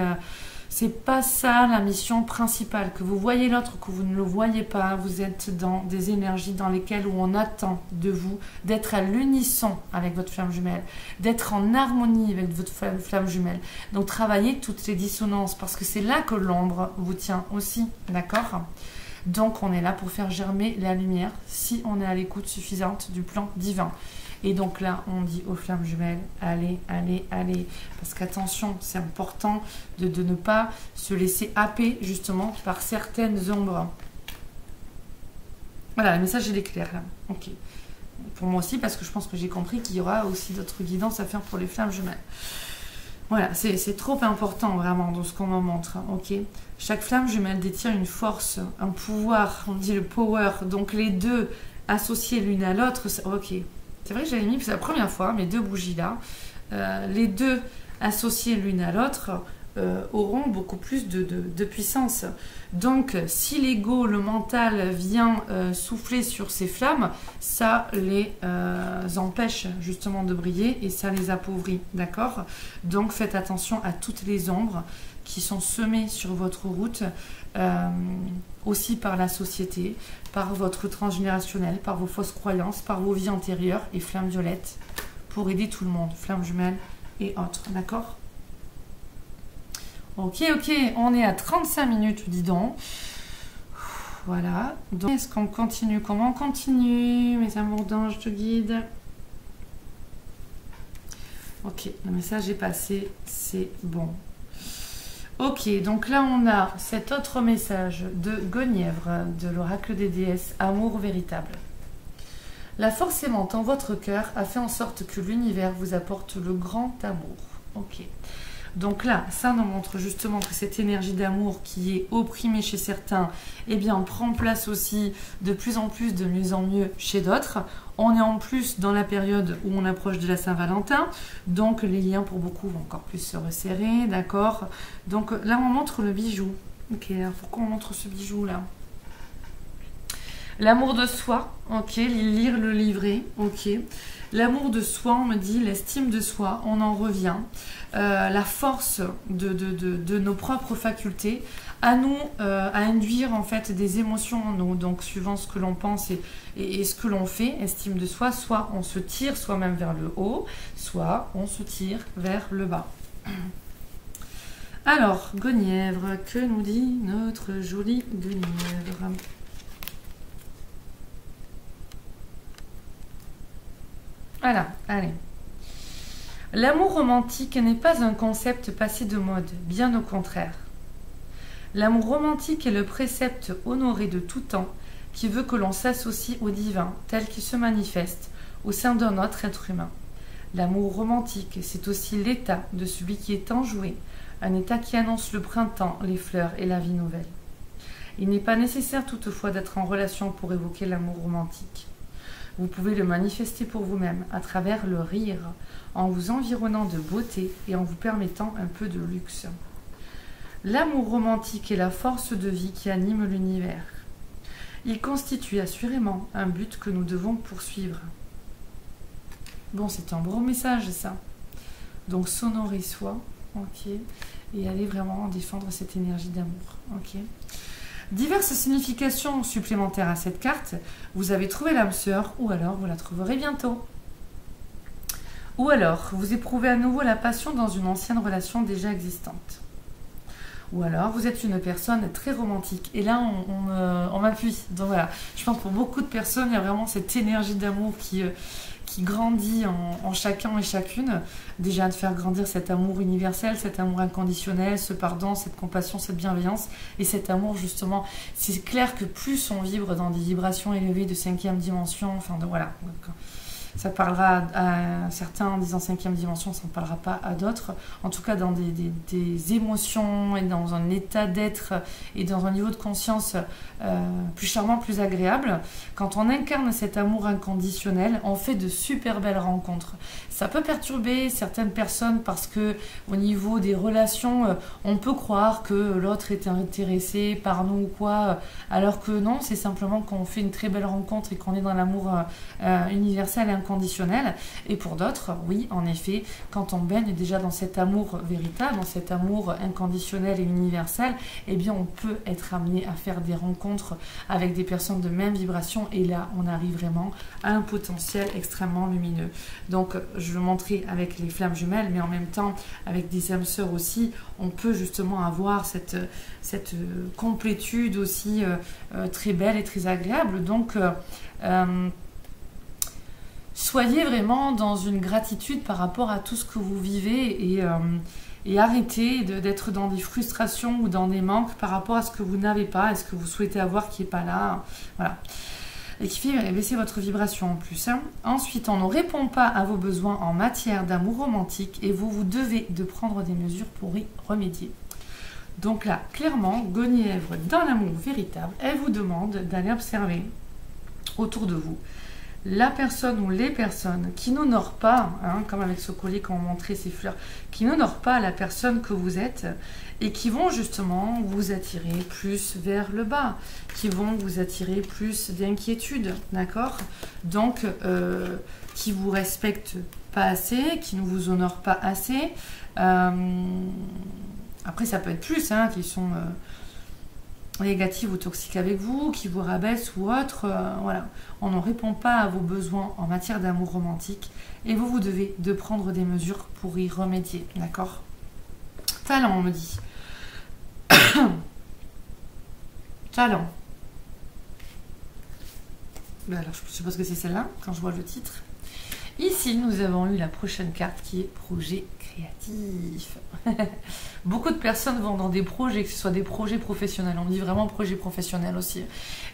C'est pas ça la mission principale. Que vous voyez l'autre, que vous ne le voyez pas, vous êtes dans des énergies dans lesquelles où on attend de vous d'être à l'unisson avec votre flamme jumelle, d'être en harmonie avec votre flamme jumelle. Donc travaillez toutes les dissonances, parce que c'est là que l'ombre vous tient aussi, d'accord? Donc on est là pour faire germer la lumière si on est à l'écoute suffisante du plan divin. Et donc là, on dit aux flammes jumelles, allez, allez, allez. Parce qu'attention, c'est important de ne pas se laisser happer justement par certaines ombres. Voilà, le message il est clair là. Ok. Pour moi aussi, parce que je pense que j'ai compris qu'il y aura aussi d'autres guidances à faire pour les flammes jumelles. Voilà, c'est trop important vraiment dans ce qu'on me montre. Ok. Chaque flamme jumelle détient une force, un pouvoir, on dit le power. Donc les deux associés l'une à l'autre, ok. C'est vrai que j'avais mis, c'est la première fois, mes deux bougies là. Les deux associés l'une à l'autre auront beaucoup plus de puissance. Donc, si l'ego, le mental vient souffler sur ces flammes, ça les empêche justement de briller et ça les appauvrit, d'accord? Donc, faites attention à toutes les ombres qui sont semées sur votre route, aussi par la société, par votre transgénérationnel, par vos fausses croyances, par vos vies antérieures et flammes violettes pour aider tout le monde, flammes jumelles et autres, d'accord? Ok, on est à 35 minutes, dis donc. Voilà. Donc, est-ce qu'on continue? Comment on continue, mes amours d'anges de guide? Ok, le message est passé, c'est bon. Ok, donc là, on a cet autre message de Guenièvre, de l'oracle des déesses, amour véritable. La force aimante en votre cœur a fait en sorte que l'univers vous apporte le grand amour. Ok. Donc là, ça nous montre justement que cette énergie d'amour qui est opprimée chez certains, eh bien, prend place aussi de plus en plus, de mieux en mieux chez d'autres. On est en plus dans la période où on approche de la Saint-Valentin, donc les liens pour beaucoup vont encore plus se resserrer, d'accord? Donc là, on montre le bijou. Ok, alors pourquoi on montre ce bijou là? L'amour de soi, ok, lire le livret, ok. L'amour de soi, on me dit, l'estime de soi, on en revient. La force de nos propres facultés, à nous, à induire en fait des émotions en nous, donc suivant ce que l'on pense et ce que l'on fait, estime de soi, soit on se tire soi-même vers le haut, soit on se tire vers le bas. Alors, Guenièvre, que nous dit notre jolie Guenièvre? Voilà, allez. L'amour romantique n'est pas un concept passé de mode, bien au contraire. L'amour romantique est le précepte honoré de tout temps qui veut que l'on s'associe au divin tel qu'il se manifeste au sein d'un autre être humain. L'amour romantique, c'est aussi l'état de celui qui est enjoué, un état qui annonce le printemps, les fleurs et la vie nouvelle. Il n'est pas nécessaire toutefois d'être en relation pour évoquer l'amour romantique. Vous pouvez le manifester pour vous-même à travers le rire, en vous environnant de beauté et en vous permettant un peu de luxe. L'amour romantique est la force de vie qui anime l'univers. Il constitue assurément un but que nous devons poursuivre. Bon, c'est un gros message ça. Donc s'honorer soi, ok, et aller vraiment défendre cette énergie d'amour, ok. Diverses significations supplémentaires à cette carte. Vous avez trouvé l'âme sœur ou alors vous la trouverez bientôt. Ou alors vous éprouvez à nouveau la passion dans une ancienne relation déjà existante. Ou alors vous êtes une personne très romantique. Et là on m'appuie. Donc voilà, je pense que pour beaucoup de personnes il y a vraiment cette énergie d'amour qui grandit en chacun et chacune, déjà de faire grandir cet amour universel, cet amour inconditionnel, ce pardon, cette compassion, cette bienveillance, et cet amour justement, c'est clair que plus on vibre dans des vibrations élevées de 5e dimension, enfin de voilà, donc, ça parlera à certains en disant 5e dimension, ça ne parlera pas à d'autres, en tout cas dans des émotions et dans un état d'être et dans un niveau de conscience plus charmant, plus agréable. Quand on incarne cet amour inconditionnel, on fait de super belles rencontres. Ça peut perturber certaines personnes parce que au niveau des relations, on peut croire que l'autre est intéressé par nous ou quoi, alors que non, c'est simplement qu'on fait une très belle rencontre et qu'on est dans l'amour universel et inconditionnel. Et pour d'autres, oui, en effet, quand on baigne déjà dans cet amour véritable, dans cet amour inconditionnel et universel, eh bien on peut être amené à faire des rencontres avec des personnes de même vibration et là on arrive vraiment à un potentiel extrêmement lumineux. Donc je le montrais avec les flammes jumelles, mais en même temps avec des âmes sœurs aussi, on peut justement avoir cette complétude aussi très belle et très agréable. Donc soyez vraiment dans une gratitude par rapport à tout ce que vous vivez et arrêtez d'être dans des frustrations ou dans des manques par rapport à ce que vous n'avez pas et ce que vous souhaitez avoir qui n'est pas là. Voilà. et qui fait baisser votre vibration en plus. Hein. Ensuite, on ne répond pas à vos besoins en matière d'amour romantique et vous devez de prendre des mesures pour y remédier. Donc là, clairement, Guenièvre, dans l'amour véritable, elle vous demande d'aller observer autour de vous la personne ou les personnes qui n'honorent pas, hein, comme avec ce collier qu'on montrait ces fleurs, qui n'honorent pas la personne que vous êtes et qui vont justement vous attirer plus vers le bas, qui vont vous attirer plus d'inquiétude, d'accord? Donc, qui vous respectent pas assez, qui ne vous honorent pas assez. Après, ça peut être plus, hein, qui sont négatives ou toxiques avec vous, qui vous rabaissent ou autre. Voilà. On ne répond pas à vos besoins en matière d'amour romantique et vous devez de prendre des mesures pour y remédier, d'accord? Talent, on me dit. Talent. Ben alors, je suppose que c'est celle-là, quand je vois le titre. Ici, nous avons eu la prochaine carte qui est projet créatif. Beaucoup de personnes vont dans des projets, que ce soit des projets professionnels, on dit vraiment projet professionnel aussi,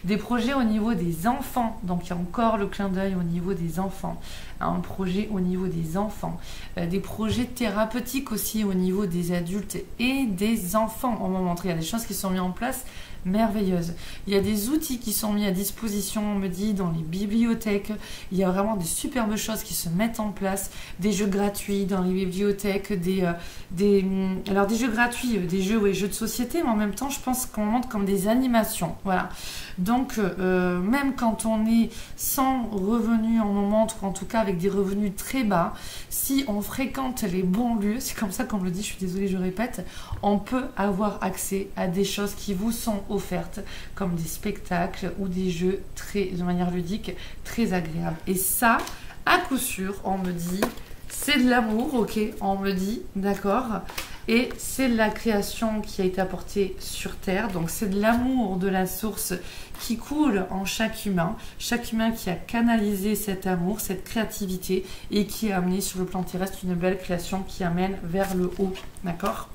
des projets au niveau des enfants, donc il y a encore le clin d'œil au niveau des enfants, un projet au niveau des enfants, des projets thérapeutiques aussi au niveau des adultes et des enfants. On va montrer, il y a des choses qui sont mises en place merveilleuses. Il y a des outils qui sont mis à disposition, on me dit, dans les bibliothèques. Il y a vraiment des superbes choses qui se mettent en place, des jeux gratuits dans les bibliothèques, alors des jeux gratuits, des jeux, ouais, jeux de société, mais en même temps, je pense qu'on montre comme des animations. Voilà. Donc, même quand on est sans revenus, on nous montre, en tout cas avec des revenus très bas, si on fréquente les bons lieux, c'est comme ça qu'on me le dit, je suis désolée, je répète, on peut avoir accès à des choses qui vous sont offertes, comme des spectacles ou des jeux de manière ludique, très agréables. Et ça, à coup sûr, on me dit, c'est de l'amour, ok, on me dit, d'accord. Et c'est de la création qui a été apportée sur Terre. Donc c'est de l'amour de la source qui coule en chaque humain qui a canalisé cet amour, cette créativité et qui a amené sur le plan terrestre une belle création qui amène vers le haut. D'accord ?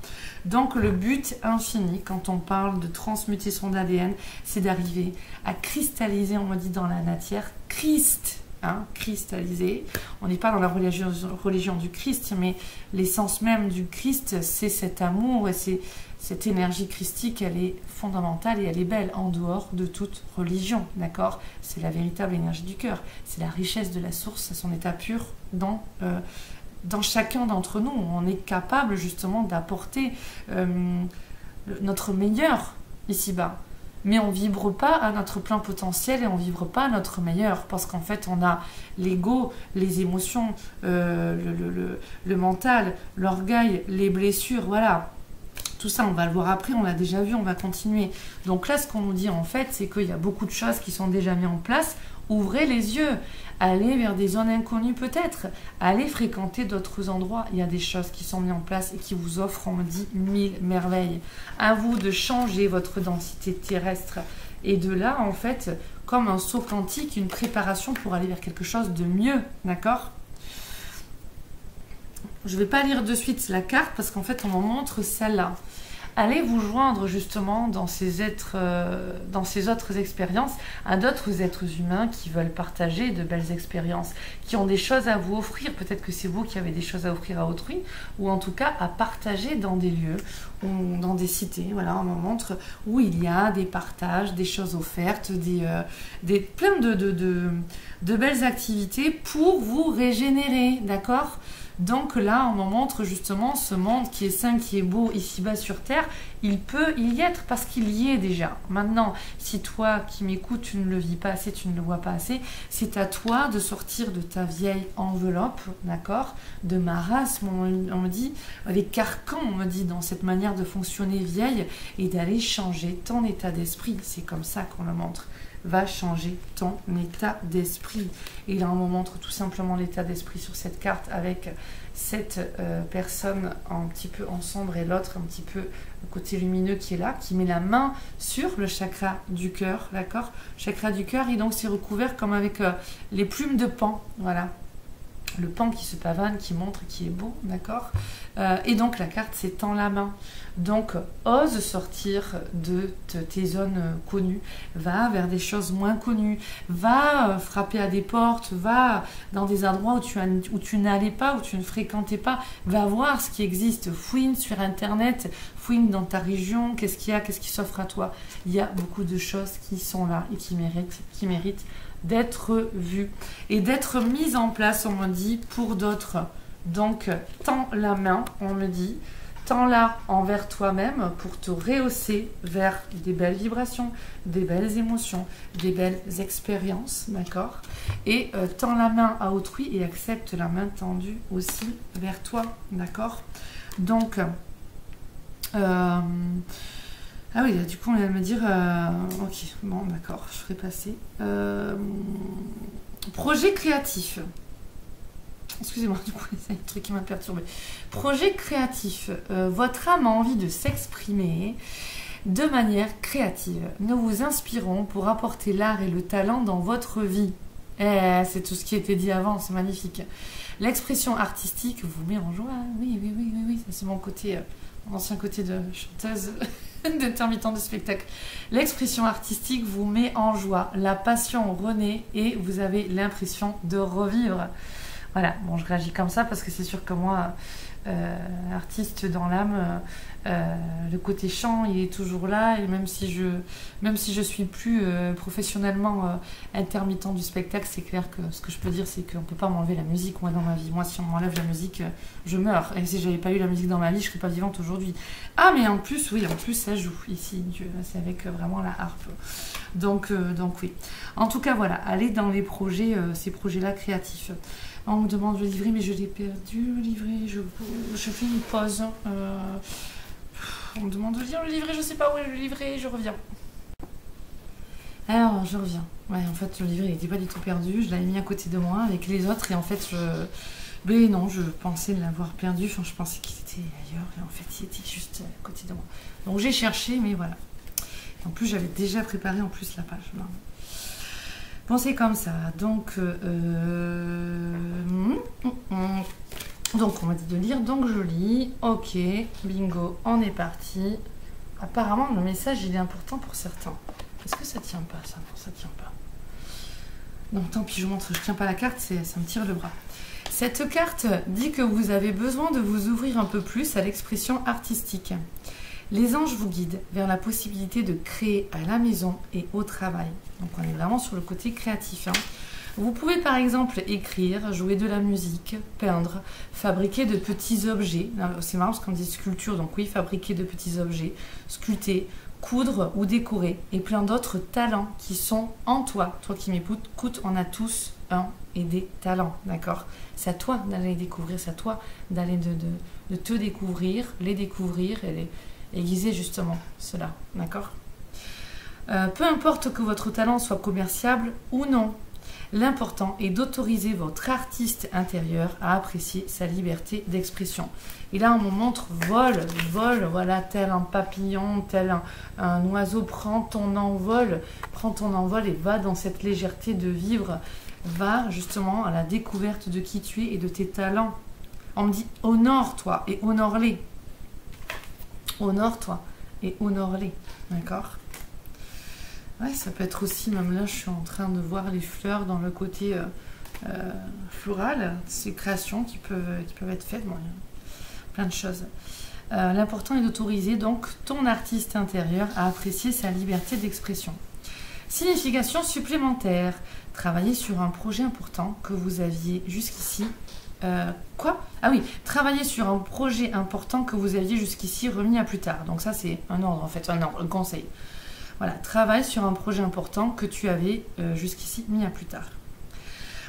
Donc le but infini, quand on parle de transmuter son ADN, c'est d'arriver à cristalliser, on me dit dans la matière, Christ. Hein, cristallisé. On n'est pas dans la religion du Christ, mais l'essence même du Christ, c'est cet amour et c'est cette énergie christique, elle est fondamentale et elle est belle en dehors de toute religion, d'accord? C'est la véritable énergie du cœur, c'est la richesse de la source à son état pur dans chacun d'entre nous. On est capable justement d'apporter notre meilleur ici-bas. Mais on ne vibre pas à notre plein potentiel et on ne vibre pas à notre meilleur parce qu'en fait on a l'ego, les émotions, le mental, l'orgueil, les blessures, voilà. Tout ça on va le voir après, on l'a déjà vu, on va continuer. Donc là ce qu'on nous dit en fait c'est qu'il y a beaucoup de choses qui sont déjà mises en place. Ouvrez les yeux, allez vers des zones inconnues peut-être, allez fréquenter d'autres endroits. Il y a des choses qui sont mises en place et qui vous offrent, on me dit, 1000 merveilles. À vous de changer votre densité terrestre. Et de là, en fait, comme un saut quantique, une préparation pour aller vers quelque chose de mieux, d'accord ? Je ne vais pas lire de suite la carte parce qu'en fait, on m'en montre celle-là. Allez vous joindre justement dans ces autres expériences à d'autres êtres humains qui veulent partager de belles expériences, qui ont des choses à vous offrir. Peut-être que c'est vous qui avez des choses à offrir à autrui, ou en tout cas à partager dans des lieux ou dans des cités. Voilà, on me montre où il y a des partages, des choses offertes, plein de belles activités pour vous régénérer, d'accord ? Donc là, on en montre justement ce monde qui est sain, qui est beau ici-bas sur Terre. Il peut y être parce qu'il y est déjà. Maintenant, si toi qui m'écoutes, tu ne le vis pas assez, tu ne le vois pas assez, c'est à toi de sortir de ta vieille enveloppe, d'accord, de ma race, on me dit, les carcans, on me dit, dans cette manière de fonctionner vieille, et d'aller changer ton état d'esprit. C'est comme ça qu'on le montre. Va changer ton état d'esprit. Et là, on me montre tout simplement l'état d'esprit sur cette carte avec cette personne un petit peu en sombre et l'autre un petit peu le côté lumineux qui est là, qui met la main sur le chakra du cœur, d'accord ? Chakra du cœur, et donc c'est recouvert comme avec les plumes de Pan, voilà. Le pan qui se pavane, qui montre, qui est beau, d'accord ? Et donc la carte, c'est tends la main. Donc, ose sortir de tes zones connues, va vers des choses moins connues, va frapper à des portes, va dans des endroits où tu n'allais pas, où tu ne fréquentais pas, va voir ce qui existe, fouine sur Internet, fouine dans ta région, qu'est-ce qu'il y a, qu'est-ce qui s'offre à toi. Il y a beaucoup de choses qui sont là et qui méritent d'être vues et d'être mises en place, on me dit, pour d'autres. Donc, tends la main, on me dit. Tends-la envers toi-même pour te rehausser vers des belles vibrations, des belles émotions, des belles expériences, d'accord? Et tends la main à autrui et accepte la main tendue aussi vers toi, d'accord? Donc, ah oui, du coup, on vient de me dire, ok, bon, d'accord, je ferai passer. Projet créatif. Excusez-moi, du coup, c'est un truc qui m'a perturbé. Projet créatif. Votre âme a envie de s'exprimer de manière créative. Nous vous inspirons pour apporter l'art et le talent dans votre vie. C'est tout ce qui a été dit avant, c'est magnifique. L'expression artistique vous met en joie. Oui. C'est mon côté, mon ancien côté de chanteuse, d'intermittent de spectacle. L'expression artistique vous met en joie. La passion renaît et vous avez l'impression de revivre. Voilà, bon, je réagis comme ça parce que c'est sûr que moi, artiste dans l'âme, le côté chant, il est toujours là. Et même si je suis plus professionnellement intermittent du spectacle, c'est clair que ce que je peux dire, c'est qu'on ne peut pas m'enlever la musique, moi, dans ma vie. Moi, si on m'enlève la musique, je meurs. Et si j'avais pas eu la musique dans ma vie, je ne serais pas vivante aujourd'hui. Ah, mais en plus, oui, ça joue ici. C'est avec vraiment la harpe. Donc oui. En tout cas, voilà, allez dans les projets, ces projets-là créatifs. On me demande le livret, mais je l'ai perdu, le livret. Je fais une pause. On me demande de lire le livret, je sais pas où est le livret, je reviens. Alors, je reviens. Ouais, en fait, le livret, il n'était pas du tout perdu. Je l'avais mis à côté de moi avec les autres. Et en fait, mais non, je pensais l'avoir perdu. Enfin, je pensais qu'il était ailleurs. Et en fait, il était juste à côté de moi. Donc, j'ai cherché, mais voilà. En plus, j'avais déjà préparé en plus la page. Non. Bon, c'est comme ça. Donc, on m'a dit de lire, donc je lis. Ok, bingo, on est parti. Apparemment, le message, il est important pour certains. Est-ce que ça tient pas, ça? Non, ça tient pas. Non, tant pis, je montre, je tiens pas la carte, ça me tire le bras. Cette carte dit que vous avez besoin de vous ouvrir un peu plus à l'expression artistique. Les anges vous guident vers la possibilité de créer à la maison et au travail. Donc on est vraiment sur le côté créatif. Vous pouvez par exemple écrire, jouer de la musique, peindre, fabriquer de petits objets. C'est marrant parce qu'on dit sculpture, donc oui, fabriquer de petits objets, sculpter, coudre ou décorer. Et plein d'autres talents qui sont en toi. Toi qui m'écoutes, on a tous un et des talents, d'accord? C'est à toi d'aller les découvrir, c'est à toi d'aller de te découvrir, les découvrir et aiguiser justement cela, d'accord? Peu importe que votre talent soit commerciable ou non, l'important est d'autoriser votre artiste intérieur à apprécier sa liberté d'expression. Et là, on me montre vole, voilà, tel un papillon, tel un oiseau, prends ton envol et va dans cette légèreté de vivre, va justement à la découverte de qui tu es et de tes talents. On me dit honore-toi et honore-les. Honore-toi et honore-les, d'accord? Ouais, ça peut être aussi, même là, je suis en train de voir les fleurs dans le côté floral, ces créations qui peuvent être faites, bon, il y a plein de choses. L'important est d'autoriser donc ton artiste intérieur à apprécier sa liberté d'expression. Signification supplémentaire, travailler sur un projet important que vous aviez jusqu'ici. Quoi? Ah oui, travailler sur un projet important que vous aviez jusqu'ici remis à plus tard. Donc ça, c'est un ordre en fait, un conseil. Voilà, travaille sur un projet important que tu avais jusqu'ici mis à plus tard.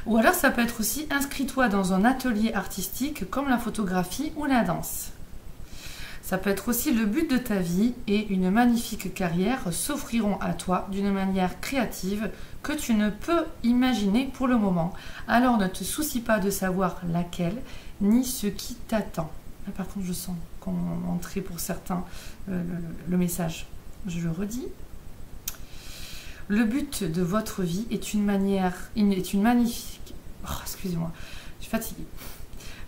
Ou alors ça peut être aussi inscris-toi dans un atelier artistique comme la photographie ou la danse. Ça peut être aussi le but de ta vie et une magnifique carrière s'offriront à toi d'une manière créative que tu ne peux imaginer pour le moment. Alors ne te soucie pas de savoir laquelle ni ce qui t'attend. Là, par contre, je sens qu'on entrait pour certains le message. Je le redis. Le but de votre vie est une magnifique... Oh, excusez-moi, je suis fatiguée.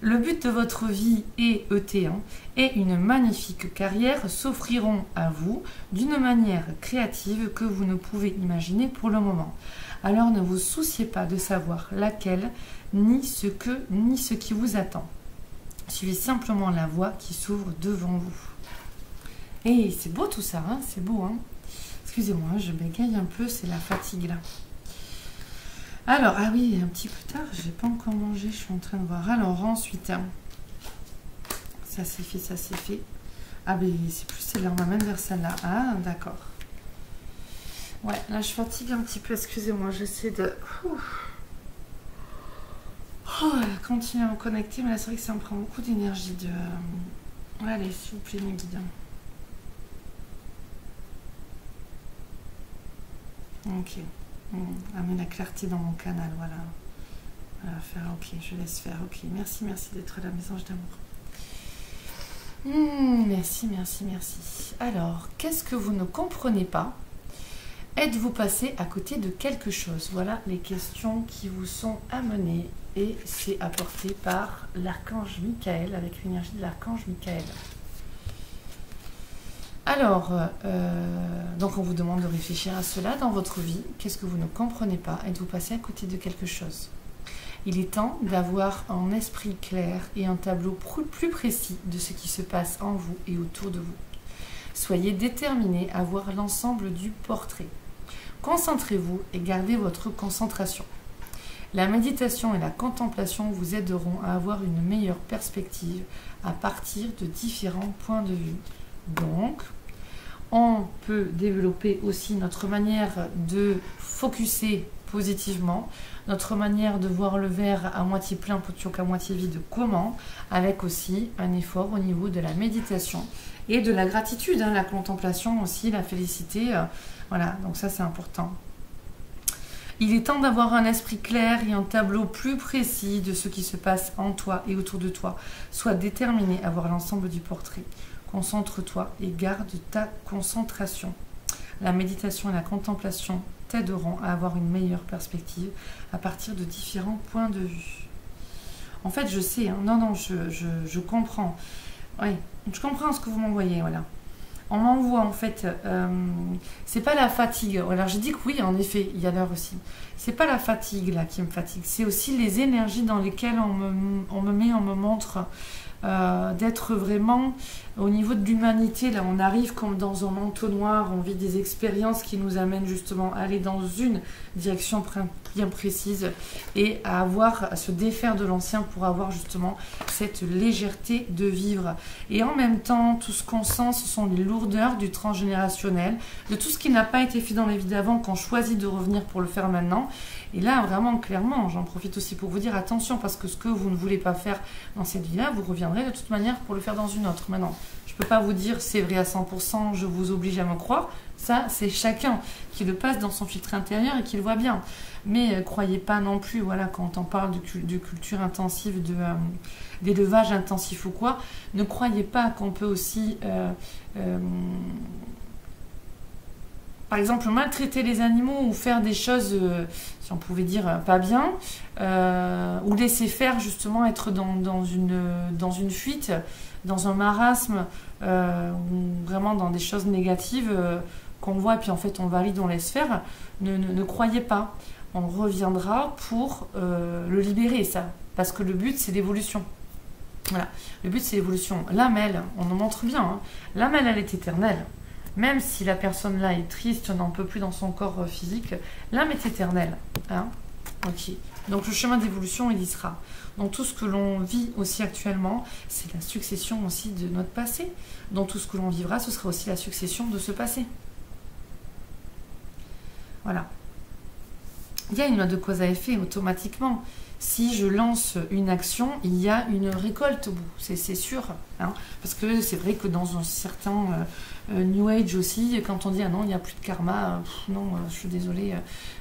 Le but de votre vie et ET1 et une magnifique carrière s'offriront à vous d'une manière créative que vous ne pouvez imaginer pour le moment. Alors ne vous souciez pas de savoir laquelle, ni ce qui vous attend. Suivez simplement la voie qui s'ouvre devant vous. Et c'est beau tout ça, hein, c'est beau. Hein. Excusez-moi, je bégaye un peu, c'est la fatigue là. Alors, ah oui, un petit peu tard, j'ai pas encore mangé, je suis en train de voir. Alors ensuite, ça c'est fait, ça c'est fait. Ah ben c'est plus celle-là, on m'amène vers celle-là. Ah d'accord. Ouais, là je fatigue un petit peu, excusez-moi, j'essaie de... continuer à me connecter, mais là c'est vrai que ça me prend beaucoup d'énergie de... Allez, s'il vous plaît, mes guides. Ok. Ah, mais la clarté dans mon canal, voilà. Voilà, faire ok, je laisse faire, ok. Merci, merci d'être là, mes anges d'amour. Merci, merci, merci. Alors, qu'est-ce que vous ne comprenez pas? Êtes-vous passé à côté de quelque chose? Voilà les questions qui vous sont amenées et c'est apporté par l'archange Michael, avec l'énergie de l'archange Michael. Alors, donc on vous demande de réfléchir à cela dans votre vie. Qu'est-ce que vous ne comprenez pas? Êtes-vous passé à côté de quelque chose? Il est temps d'avoir un esprit clair et un tableau plus précis de ce qui se passe en vous et autour de vous. Soyez déterminé à voir l'ensemble du portrait. Concentrez-vous et gardez votre concentration. La méditation et la contemplation vous aideront à avoir une meilleure perspective à partir de différents points de vue. Donc, on peut développer aussi notre manière de focuser positivement, notre manière de voir le verre à moitié plein plutôt qu'à moitié vide. Comment? Avec aussi un effort au niveau de la méditation et de la gratitude, hein, la contemplation aussi, la félicité. Voilà, donc ça c'est important. Il est temps d'avoir un esprit clair et un tableau plus précis de ce qui se passe en toi et autour de toi. Sois déterminé à voir l'ensemble du portrait. Concentre-toi et garde ta concentration. La méditation et la contemplation t'aideront à avoir une meilleure perspective à partir de différents points de vue. En fait, je sais, hein, non, je comprends. Oui, je comprends ce que vous m'envoyez, voilà. On m'envoie en fait, c'est pas la fatigue. Alors j'ai dit que oui, en effet, il y a l'heure aussi. C'est pas la fatigue là qui me fatigue, c'est aussi les énergies dans lesquelles on me montre d'être vraiment au niveau de l'humanité. Là, on arrive comme dans un entonnoir, on vit des expériences qui nous amènent justement à aller dans une direction bien précise et à se défaire de l'ancien pour avoir justement cette légèreté de vivre. Et en même temps, tout ce qu'on sent, ce sont les lourdeurs du transgénérationnel, de tout ce qui n'a pas été fait dans les vies d'avant, qu'on choisit de revenir pour le faire maintenant. Et là, vraiment, clairement, j'en profite aussi pour vous dire attention, parce que ce que vous ne voulez pas faire dans cette vie-là, vous reviendrez de toute manière pour le faire dans une autre. Maintenant, je ne peux pas vous dire c'est vrai à 100%, je vous oblige à me croire. Ça, c'est chacun qui le passe dans son filtre intérieur et qui le voit bien. Mais croyez pas non plus, voilà, quand on parle de culture intensive, d'élevage intensif ou quoi, ne croyez pas qu'on peut aussi... par exemple, maltraiter les animaux ou faire des choses, si on pouvait dire, pas bien, ou laisser faire justement être dans une fuite, dans un marasme, ou vraiment dans des choses négatives qu'on voit et puis en fait on valide, on laisse faire, ne croyez pas. On reviendra pour le libérer, ça, parce que le but c'est l'évolution. Voilà, le but c'est l'évolution. L'âme, elle, on nous montre bien, hein, l'âme, elle est éternelle. Même si la personne là est triste, n'en peut plus dans son corps physique, l'âme est éternelle. Hein, ok. Donc le chemin d'évolution, il y sera. Donc tout ce que l'on vit aussi actuellement, c'est la succession aussi de notre passé. Donc tout ce que l'on vivra, ce sera aussi la succession de ce passé. Voilà. Il y a une loi de cause à effet automatiquement. Si je lance une action, il y a une récolte au bout, c'est sûr. Hein, parce que c'est vrai que dans un certain New Age aussi, quand on dit « Ah non, il n'y a plus de karma », non, je suis désolée,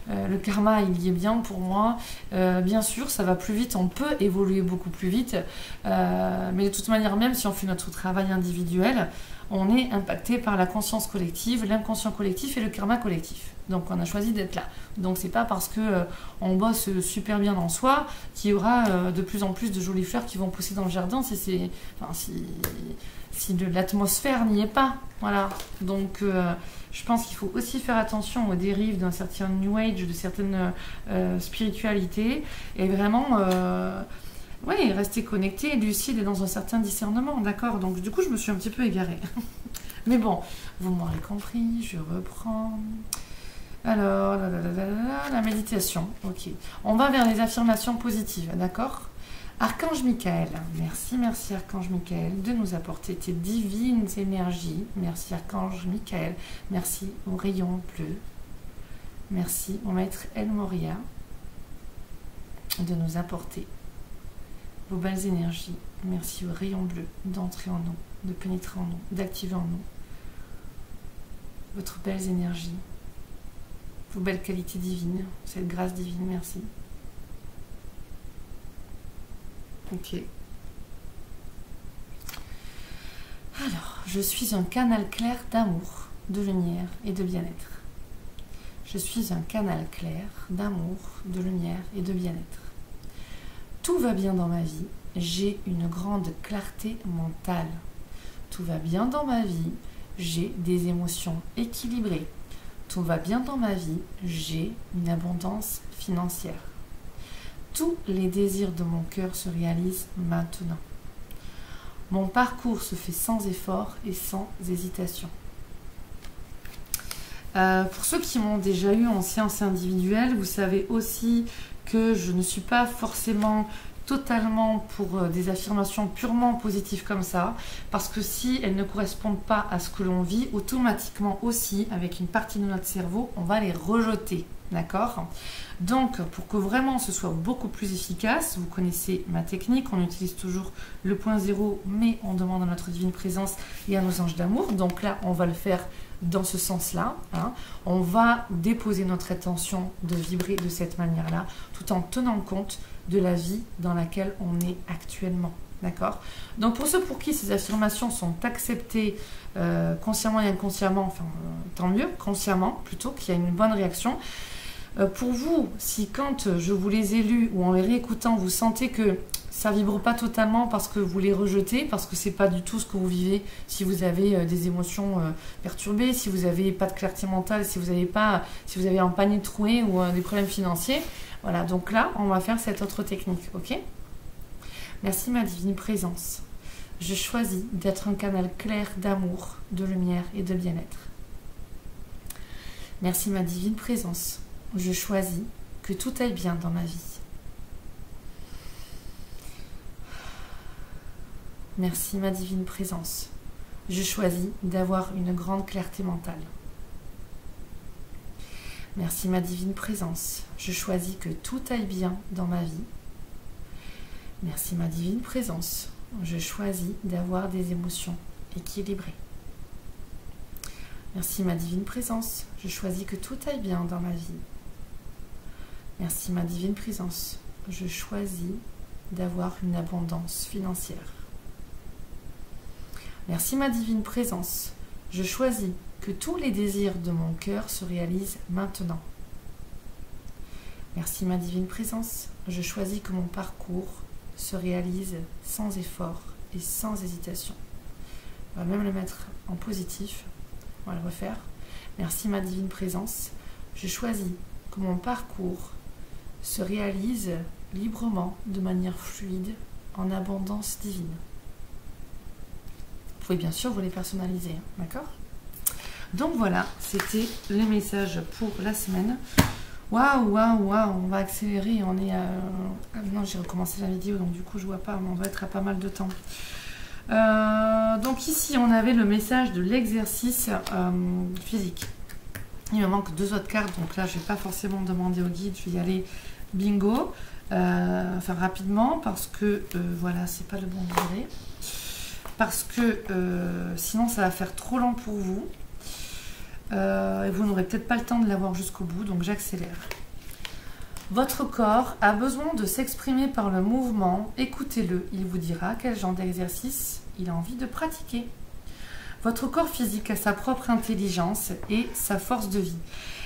le karma, il y est bien pour moi. Bien sûr, ça va plus vite, on peut évoluer beaucoup plus vite. Mais de toute manière, même si on fait notre travail individuel, on est impacté par la conscience collective, l'inconscient collectif et le karma collectif. Donc on a choisi d'être là. Donc c'est pas parce que on bosse super bien en soi qu'il y aura de plus en plus de jolies fleurs qui vont pousser dans le jardin si l'atmosphère n'y est pas. Voilà. Donc je pense qu'il faut aussi faire attention aux dérives d'un certain New Age, de certaines spiritualités, et vraiment oui, rester connecté, lucide et dans un certain discernement, d'accord? Donc du coup je me suis un petit peu égarée. Mais bon, vous m'aurez compris, je reprends. Alors, la méditation, ok. On va vers les affirmations positives, d'accord? Archange Michael, merci Archange Michael de nous apporter tes divines énergies. Merci Archange Michael, merci au rayon bleu. Merci au maître El Moria de nous apporter vos belles énergies. Merci au rayon bleu d'entrer en nous, de pénétrer en nous, d'activer en nous votre belles énergies, vos belles qualités divines, cette grâce divine, merci. Ok. Alors, je suis un canal clair d'amour, de lumière et de bien-être. Je suis un canal clair d'amour, de lumière et de bien-être. Tout va bien dans ma vie, j'ai une grande clarté mentale. Tout va bien dans ma vie, j'ai des émotions équilibrées. Tout va bien dans ma vie, j'ai une abondance financière. Tous les désirs de mon cœur se réalisent maintenant. Mon parcours se fait sans effort et sans hésitation. Pour ceux qui m'ont déjà eu en séance individuelle, vous savez aussi que je ne suis pas forcément totalement pour des affirmations purement positives comme ça, parce que si elles ne correspondent pas à ce que l'on vit, automatiquement aussi, avec une partie de notre cerveau, on va les rejeter, d'accord? Donc, pour que vraiment ce soit beaucoup plus efficace, vous connaissez ma technique, on utilise toujours le point zéro, mais on demande à notre divine présence et à nos anges d'amour. Donc là, on va le faire dans ce sens-là. Hein. On va déposer notre attention de vibrer de cette manière-là, tout en tenant compte de la vie dans laquelle on est actuellement. D'accord? Donc pour ceux pour qui ces affirmations sont acceptées consciemment et inconsciemment, enfin tant mieux, consciemment plutôt, qu'il y a une bonne réaction. Pour vous, si quand je vous les ai lues ou en les réécoutant, vous sentez que ça vibre pas totalement parce que vous les rejetez, parce que c'est pas du tout ce que vous vivez, si vous avez des émotions perturbées, si vous n'avez pas de clarté mentale, si vous avez un panier troué ou des problèmes financiers, voilà, donc là, on va faire cette autre technique, ok? Merci ma divine présence. Je choisis d'être un canal clair d'amour, de lumière et de bien-être. Merci ma divine présence. Je choisis que tout aille bien dans ma vie. Merci ma divine présence. Je choisis d'avoir une grande clarté mentale. Merci ma divine présence. Je choisis que tout aille bien dans ma vie. Merci ma divine présence. Je choisis d'avoir des émotions équilibrées. Merci ma divine présence. Je choisis que tout aille bien dans ma vie. Merci ma divine présence. Je choisis d'avoir une abondance financière. Merci ma divine présence. Je choisis que tous les désirs de mon cœur se réalisent maintenant. Merci ma divine présence. Je choisis que mon parcours se réalise sans effort et sans hésitation. On va même le mettre en positif. On va le refaire. Merci ma divine présence. Je choisis que mon parcours se réalise librement, de manière fluide, en abondance divine. Vous pouvez bien sûr vous les personnaliser, d'accord? Donc voilà, c'était les messages pour la semaine. Waouh, on va accélérer, on est à... Non, j'ai recommencé la vidéo, donc du coup je vois pas, mais on va être à pas mal de temps. Donc ici, on avait le message de l'exercice physique. Il me manque 2 autres cartes, donc là, je ne vais pas forcément demander au guide, je vais y aller bingo, enfin rapidement, parce que, voilà, c'est pas le bon degré. Parce que sinon, ça va faire trop lent pour vous. Et vous n'aurez peut-être pas le temps de l'avoir jusqu'au bout, donc j'accélère. Votre corps a besoin de s'exprimer par le mouvement. Écoutez-le, il vous dira quel genre d'exercice il a envie de pratiquer. Votre corps physique a sa propre intelligence et sa force de vie.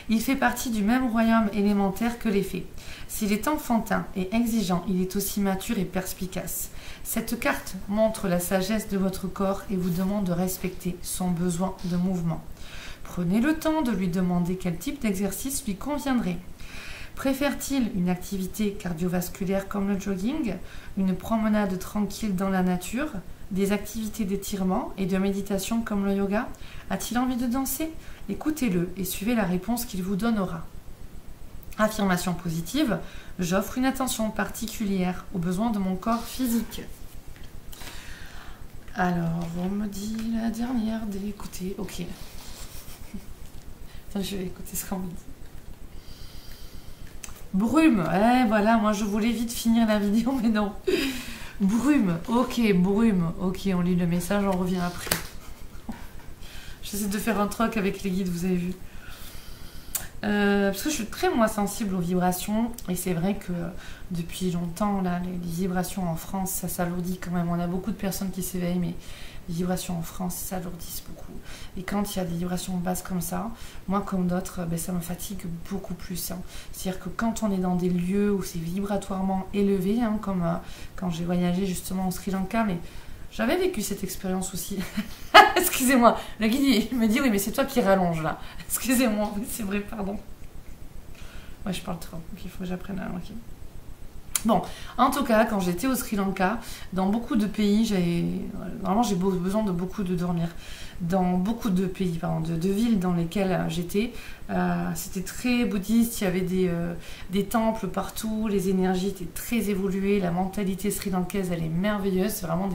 Il fait partie du même royaume élémentaire que les fées. S'il est enfantin et exigeant, il est aussi mature et perspicace. Cette carte montre la sagesse de votre corps et vous demande de respecter son besoin de mouvement. Prenez le temps de lui demander quel type d'exercice lui conviendrait. Préfère-t-il une activité cardiovasculaire comme le jogging, une promenade tranquille dans la nature, des activités d'étirement et de méditation comme le yoga? A-t-il envie de danser? Écoutez-le et suivez la réponse qu'il vous donnera. Affirmation positive, j'offre une attention particulière aux besoins de mon corps physique. Alors, on me dit la dernière d'écouter. Ok. Attends, je vais écouter ce qu'on me dit. Brume, voilà, moi je voulais vite finir la vidéo, mais non. Brume, ok, on lit le message, on revient après. J'essaie de faire un truc avec les guides, vous avez vu. Parce que je suis très moins sensible aux vibrations, et c'est vrai que depuis longtemps, là, les vibrations en France, ça s'alourdit quand même. On a beaucoup de personnes qui s'éveillent, mais les vibrations en France s'alourdissent beaucoup. Et quand il y a des vibrations basses comme ça, moi comme d'autres, ça me fatigue beaucoup plus. Hein. C'est-à-dire que quand on est dans des lieux où c'est vibratoirement élevé, hein, comme quand j'ai voyagé justement au Sri Lanka, mais j'avais vécu cette expérience aussi. Excusez-moi, le guide il me dit oui mais c'est toi qui rallonge là. Excusez-moi, oui, c'est vrai, pardon. Ouais, je parle trop, donc il faut que j'apprenne à... Okay. Bon, en tout cas, quand j'étais au Sri Lanka, dans beaucoup de pays, normalement j'ai besoin de beaucoup de dormir. Dans beaucoup de pays, de villes dans lesquelles j'étais, c'était très bouddhiste, il y avait des temples partout, les énergies étaient très évoluées, la mentalité sri-lankaise elle est merveilleuse, c'est vraiment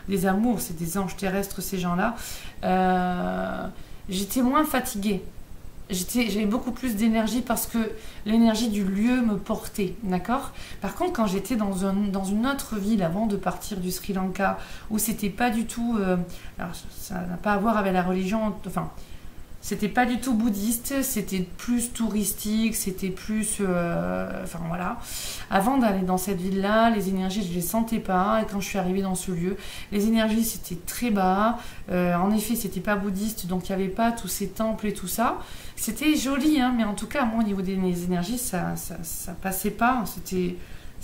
des amours, c'est des anges terrestres ces gens-là. J'étais moins fatiguée. J'avais beaucoup plus d'énergie parce que l'énergie du lieu me portait, d'accord? Par contre, quand j'étais dans une autre ville avant de partir du Sri Lanka, où c'était pas du tout... alors, ça n'a pas à voir avec la religion, enfin... C'était pas du tout bouddhiste, c'était plus touristique, c'était plus... enfin voilà. Avant d'aller dans cette ville-là, les énergies, je ne les sentais pas. Et quand je suis arrivée dans ce lieu, les énergies, c'était très bas. En effet, c'était pas bouddhiste, donc il n'y avait pas tous ces temples et tout ça. C'était joli, hein, mais en tout cas, moi, au niveau des énergies, ça passait pas.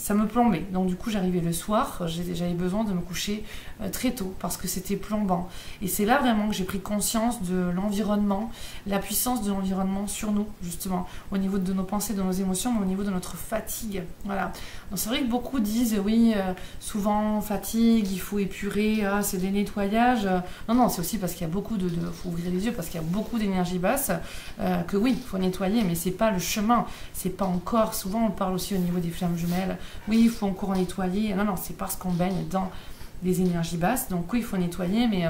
Ça me plombait. Donc du coup, j'arrivais le soir, j'avais besoin de me coucher très tôt parce que c'était plombant. Et c'est là vraiment que j'ai pris conscience de l'environnement, la puissance de l'environnement sur nous, justement, au niveau de nos pensées, de nos émotions, mais au niveau de notre fatigue. Voilà. Donc c'est vrai que beaucoup disent, oui, souvent fatigue, il faut épurer, c'est des nettoyages. Non, c'est aussi parce qu'il y a beaucoup faut ouvrir les yeux, parce qu'il y a beaucoup d'énergie basse, que oui, il faut nettoyer, mais c'est pas le chemin, c'est pas encore. Souvent, on parle aussi au niveau des flammes jumelles. Oui, il faut encore nettoyer. Non, c'est parce qu'on baigne dans des énergies basses. Donc oui, il faut nettoyer, mais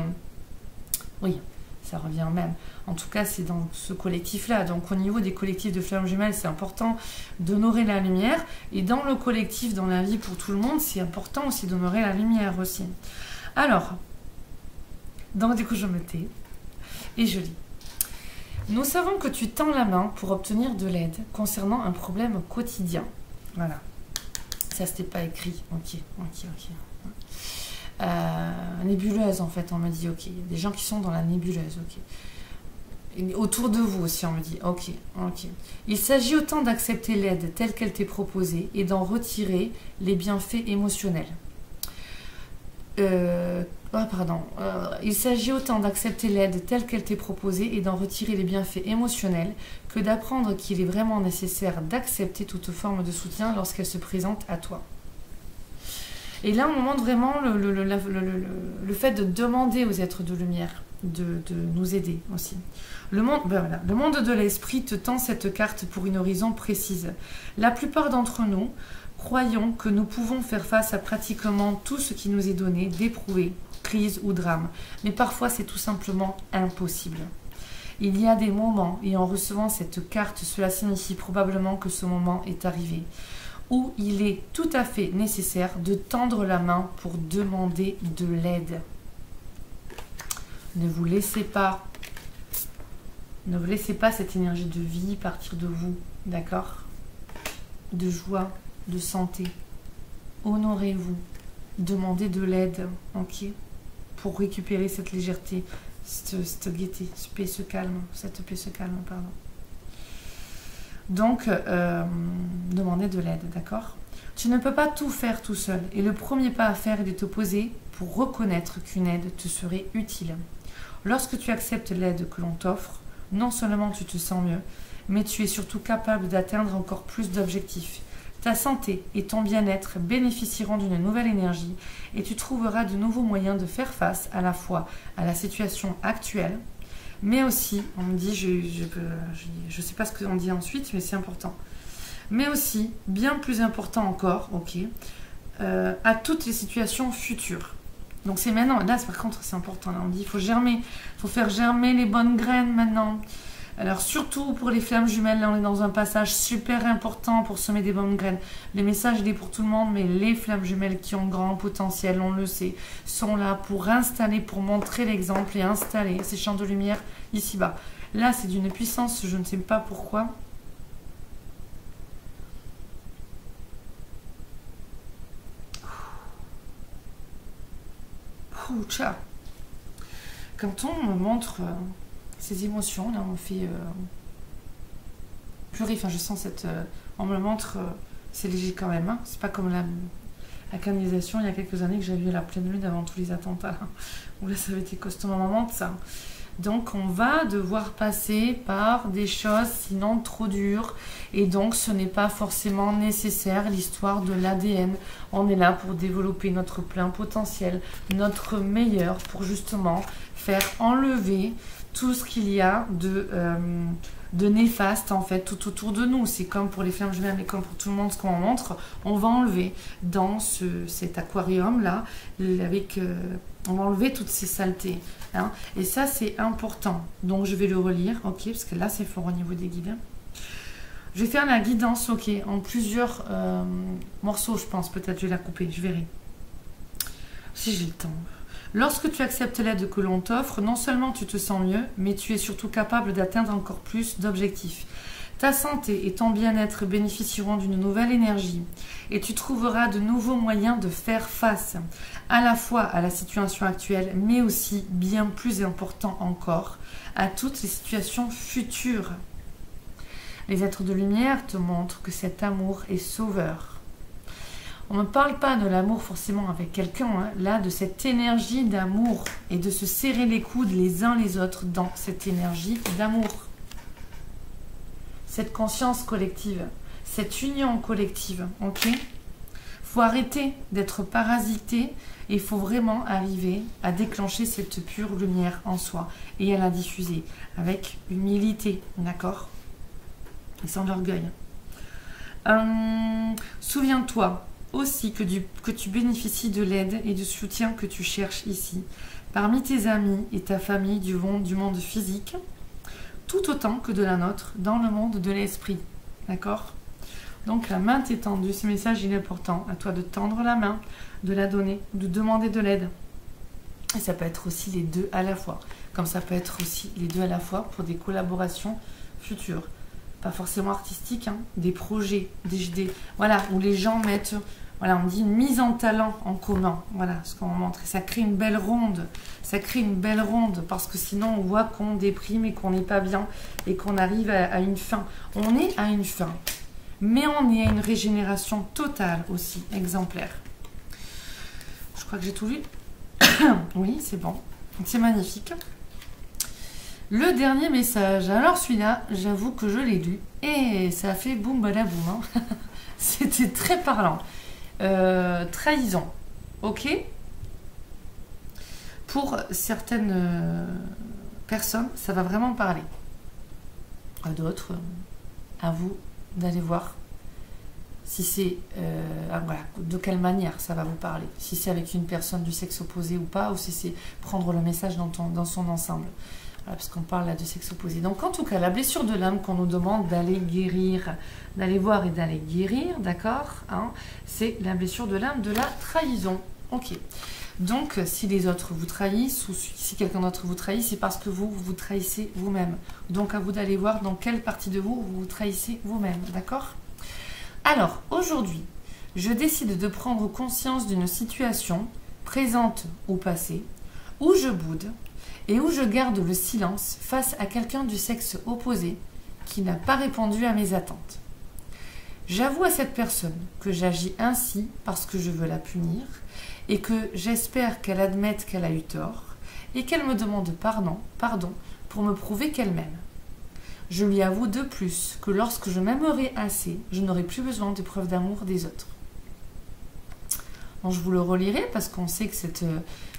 oui, ça revient au même. En tout cas, c'est dans ce collectif-là. Donc au niveau des collectifs de flammes jumelles, c'est important d'honorer la lumière. Et dans le collectif, dans la vie pour tout le monde, c'est important aussi d'honorer la lumière aussi. Alors, donc du coup, je me tais et je lis. Nous savons que tu tends la main pour obtenir de l'aide concernant un problème quotidien. Voilà. Ça, c'était pas écrit. Ok. Nébuleuse, en fait, on me dit, ok. Il y a des gens qui sont dans la nébuleuse, ok. Et autour de vous aussi, on me dit, ok. Il s'agit autant d'accepter l'aide telle qu'elle t'est proposée et d'en retirer les bienfaits émotionnels. Il s'agit autant d'accepter l'aide telle qu'elle t'est proposée et d'en retirer les bienfaits émotionnels que d'apprendre qu'il est vraiment nécessaire d'accepter toute forme de soutien lorsqu'elle se présente à toi. Et là, on montre vraiment le fait de demander aux êtres de lumière de nous aider aussi. Le monde de l'esprit te tend cette carte pour une raison précise. La plupart d'entre nous croyons que nous pouvons faire face à pratiquement tout ce qui nous est donné, d'éprouver, crise ou drame. Mais parfois, c'est tout simplement impossible. Il y a des moments, et en recevant cette carte, cela signifie probablement que ce moment est arrivé, où il est tout à fait nécessaire de tendre la main pour demander de l'aide. Ne vous laissez pas cette énergie de vie partir de vous, d'accord? De joie, de santé. Honorez-vous. Demandez de l'aide, ok? Pour récupérer cette légèreté, cette gaieté, ce paix, ce calme, cette paix, ce calme, pardon. Donc, demandez de l'aide, d'accord? Tu ne peux pas tout faire tout seul. Et le premier pas à faire est de te poser pour reconnaître qu'une aide te serait utile. Lorsque tu acceptes l'aide que l'on t'offre, non seulement tu te sens mieux, mais tu es surtout capable d'atteindre encore plus d'objectifs. Ta santé et ton bien-être bénéficieront d'une nouvelle énergie et tu trouveras de nouveaux moyens de faire face à la fois à la situation actuelle, mais aussi, on me dit, je sais pas ce qu'on dit ensuite, mais c'est important, mais aussi, bien plus important encore, ok, à toutes les situations futures. Donc c'est maintenant, là par contre c'est important, là on dit il faut germer, il faut faire germer les bonnes graines maintenant. Alors surtout pour les flammes jumelles, là on est dans un passage super important pour semer des bonnes graines. Les messages il est pour tout le monde, mais les flammes jumelles qui ont grand potentiel, on le sait, sont là pour installer, pour montrer l'exemple et installer ces champs de lumière ici-bas. Là c'est d'une puissance, je ne sais pas pourquoi. Tcha. Quand on me montre ces émotions, là on me fait pleurer, enfin je sens cette... on me le montre, c'est léger quand même, hein. C'est pas comme la canalisation il y a quelques années que j'avais eu la pleine lune avant tous les attentats, là. Où là ça avait été costaud un moment de ça. Donc on va devoir passer par des choses sinon trop dures et donc ce n'est pas forcément nécessaire l'histoire de l'ADN. On est là pour développer notre plein potentiel, notre meilleur pour justement faire enlever tout ce qu'il y a de néfaste en fait tout autour de nous. C'est comme pour les flammes jumelles mais comme pour tout le monde ce qu'on montre, on va enlever dans cet aquarium là avec... on va enlever toutes ces saletés. Hein, et ça, c'est important. Donc, je vais le relire, ok, parce que là, c'est fort au niveau des guides. Je vais faire la guidance, ok, en plusieurs morceaux, je pense. Peut-être je vais la couper, je verrai. Si j'ai le temps. Lorsque tu acceptes l'aide que l'on t'offre, non seulement tu te sens mieux, mais tu es surtout capable d'atteindre encore plus d'objectifs. Ta santé et ton bien-être bénéficieront d'une nouvelle énergie et tu trouveras de nouveaux moyens de faire face à la fois à la situation actuelle, mais aussi, bien plus important encore, à toutes les situations futures. Les êtres de lumière te montrent que cet amour est sauveur. On ne parle pas de l'amour forcément avec quelqu'un, hein, là, de cette énergie d'amour et de se serrer les coudes les uns les autres dans cette énergie d'amour. Cette conscience collective, cette union collective, ok? Faut arrêter d'être parasité et il faut vraiment arriver à déclencher cette pure lumière en soi et à la diffuser avec humilité, d'accord? Et sans l'orgueil. Souviens-toi aussi que tu bénéficies de l'aide et du soutien que tu cherches ici, parmi tes amis et ta famille du monde physique, tout autant que de la nôtre dans le monde de l'esprit. D'accord? Donc la main t'est tendue, ce message il est important. À toi de tendre la main, de la donner, de demander de l'aide. Et ça peut être aussi les deux à la fois. Comme ça peut être aussi les deux à la fois pour des collaborations futures. Pas forcément artistiques, hein, des projets, voilà, où les gens mettent... Voilà, on dit une mise en talent en commun. Voilà ce qu'on montre. Et ça crée une belle ronde. Ça crée une belle ronde parce que sinon on voit qu'on déprime et qu'on n'est pas bien et qu'on arrive à une fin. On est à une fin. Mais on est à une régénération totale aussi, exemplaire. Je crois que j'ai tout lu. Oui, c'est bon. C'est magnifique. Le dernier message. Alors celui-là, j'avoue que je l'ai lu. Et ça a fait boum badaboum. Hein. C'était très parlant. Trahison, ok. Pour certaines personnes, ça va vraiment parler. À d'autres, à vous d'aller voir si c'est voilà, de quelle manière ça va vous parler. Si c'est avec une personne du sexe opposé ou pas, ou si c'est prendre le message dans son ensemble. Voilà, parce qu'on parle là de sexe opposé. Donc en tout cas, la blessure de l'âme qu'on nous demande d'aller guérir, d'aller voir et d'aller guérir, d'accord, hein, c'est la blessure de l'âme de la trahison. Ok. Donc si les autres vous trahissent ou si quelqu'un d'autre vous trahit, c'est parce que vous vous trahissez vous-même. Donc à vous d'aller voir dans quelle partie de vous vous trahissez vous-même, d'accord? Alors aujourd'hui, je décide de prendre conscience d'une situation, présente ou passée, où je boude et où je garde le silence face à quelqu'un du sexe opposé qui n'a pas répondu à mes attentes. J'avoue à cette personne que j'agis ainsi parce que je veux la punir et que j'espère qu'elle admette qu'elle a eu tort et qu'elle me demande pardon pour me prouver qu'elle m'aime. Je lui avoue de plus que lorsque je m'aimerai assez, je n'aurai plus besoin de preuves d'amour des autres. Donc je vous le relirai parce qu'on sait que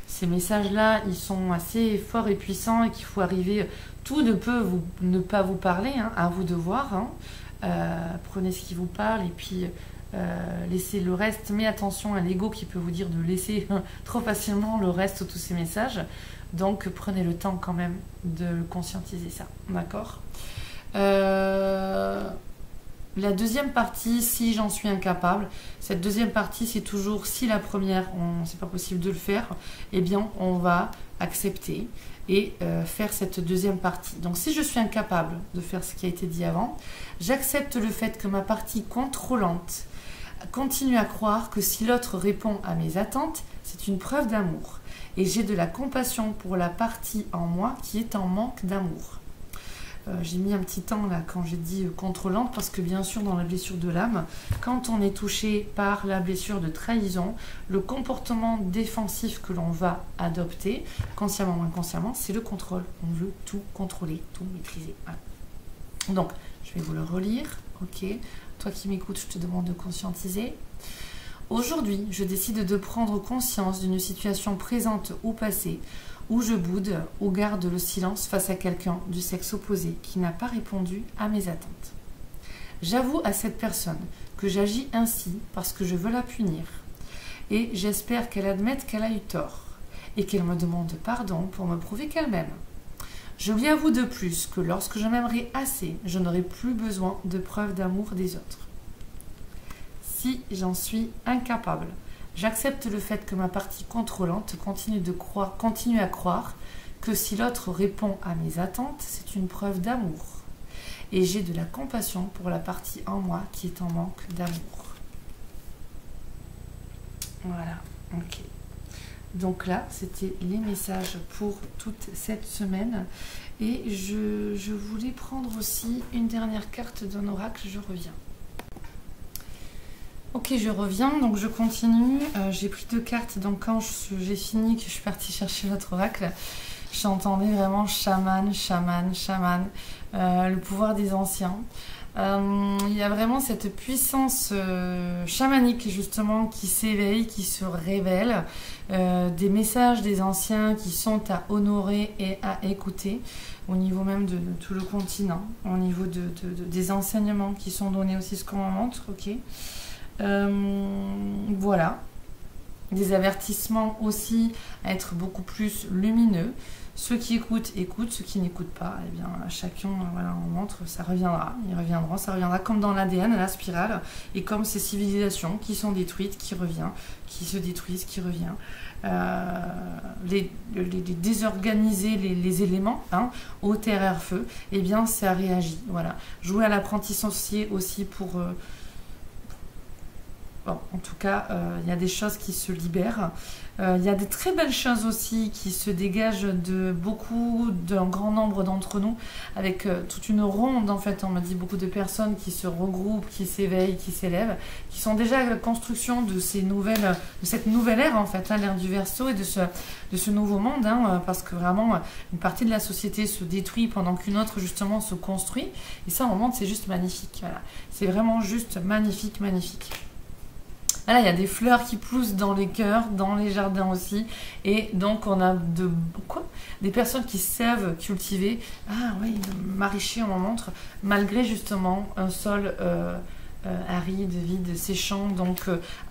ces messages-là, ils sont assez forts et puissants et qu'il faut arriver, tout ne peut ne pas vous parler, hein, à vous de voir. Hein. Prenez ce qui vous parle et puis laissez le reste, mais attention à l'ego qui peut vous dire de laisser trop facilement le reste, tous ces messages. Donc prenez le temps quand même de conscientiser ça, d'accord ? La deuxième partie, si j'en suis incapable, cette deuxième partie, c'est toujours si la première, c'est pas possible de le faire, eh bien on va accepter et faire cette deuxième partie. Donc si je suis incapable de faire ce qui a été dit avant, j'accepte le fait que ma partie contrôlante continue à croire que si l'autre répond à mes attentes, c'est une preuve d'amour. Et j'ai de la compassion pour la partie en moi qui est en manque d'amour. J'ai mis un petit temps là quand j'ai dit contrôlante parce que bien sûr dans la blessure de l'âme, quand on est touché par la blessure de trahison, le comportement défensif que l'on va adopter, consciemment ou inconsciemment, c'est le contrôle. On veut tout contrôler, tout maîtriser. Voilà. Donc, je vais vous le relire. Ok. Toi qui m'écoutes, je te demande de conscientiser. Aujourd'hui, je décide de prendre conscience d'une situation présente ou passée où je boude ou garde le silence face à quelqu'un du sexe opposé qui n'a pas répondu à mes attentes. J'avoue à cette personne que j'agis ainsi parce que je veux la punir et j'espère qu'elle admette qu'elle a eu tort et qu'elle me demande pardon pour me prouver qu'elle m'aime. Je lui avoue de plus que lorsque je m'aimerai assez, je n'aurai plus besoin de preuves d'amour des autres. Si j'en suis incapable, j'accepte le fait que ma partie contrôlante continue à croire que si l'autre répond à mes attentes, c'est une preuve d'amour. Et j'ai de la compassion pour la partie en moi qui est en manque d'amour. Voilà, ok. Donc là, c'était les messages pour toute cette semaine. Et je voulais prendre aussi une dernière carte d'un oracle, je reviens. Ok, je reviens, donc je continue. J'ai pris 2 cartes, donc quand j'ai fini, que je suis partie chercher l'autre oracle, j'entendais vraiment chaman, le pouvoir des anciens. Il y a vraiment cette puissance chamanique justement qui s'éveille, qui se révèle, des messages des anciens qui sont à honorer et à écouter au niveau même de tout le continent, au niveau des enseignements qui sont donnés aussi, ce qu'on montre, ok. Voilà, des avertissements aussi à être beaucoup plus lumineux. Ceux qui écoutent, écoutent. Ceux qui n'écoutent pas, eh bien, à chacun, voilà, on montre, ça reviendra. Ça reviendra comme dans l'ADN, la spirale, et comme ces civilisations qui sont détruites, qui revient, qui se détruisent, qui revient. Les désorganiser les éléments, hein, eau, terre, air, feu, eh bien, ça réagit. Voilà. Jouer à l'apprenti sorcier aussi pour... Bon, en tout cas, il y a des choses qui se libèrent. Il y a des très belles choses aussi qui se dégagent d'un grand nombre d'entre nous, avec toute une ronde, en fait, on m'a dit beaucoup de personnes qui se regroupent, qui s'éveillent, qui s'élèvent, qui sont déjà à la construction de cette nouvelle ère, en fait, hein, l'ère du Verseau et de ce nouveau monde, hein, parce que vraiment, une partie de la société se détruit pendant qu'une autre, justement, se construit. Et ça, au moment, c'est juste magnifique. Voilà. C'est vraiment juste magnifique, magnifique. Là, il y a des fleurs qui poussent dans les cœurs, dans les jardins aussi. Et donc, on a des personnes qui savent cultiver. Ah oui, maraîcher, on m'en montre. Malgré justement un sol aride, vide, séchant. Donc,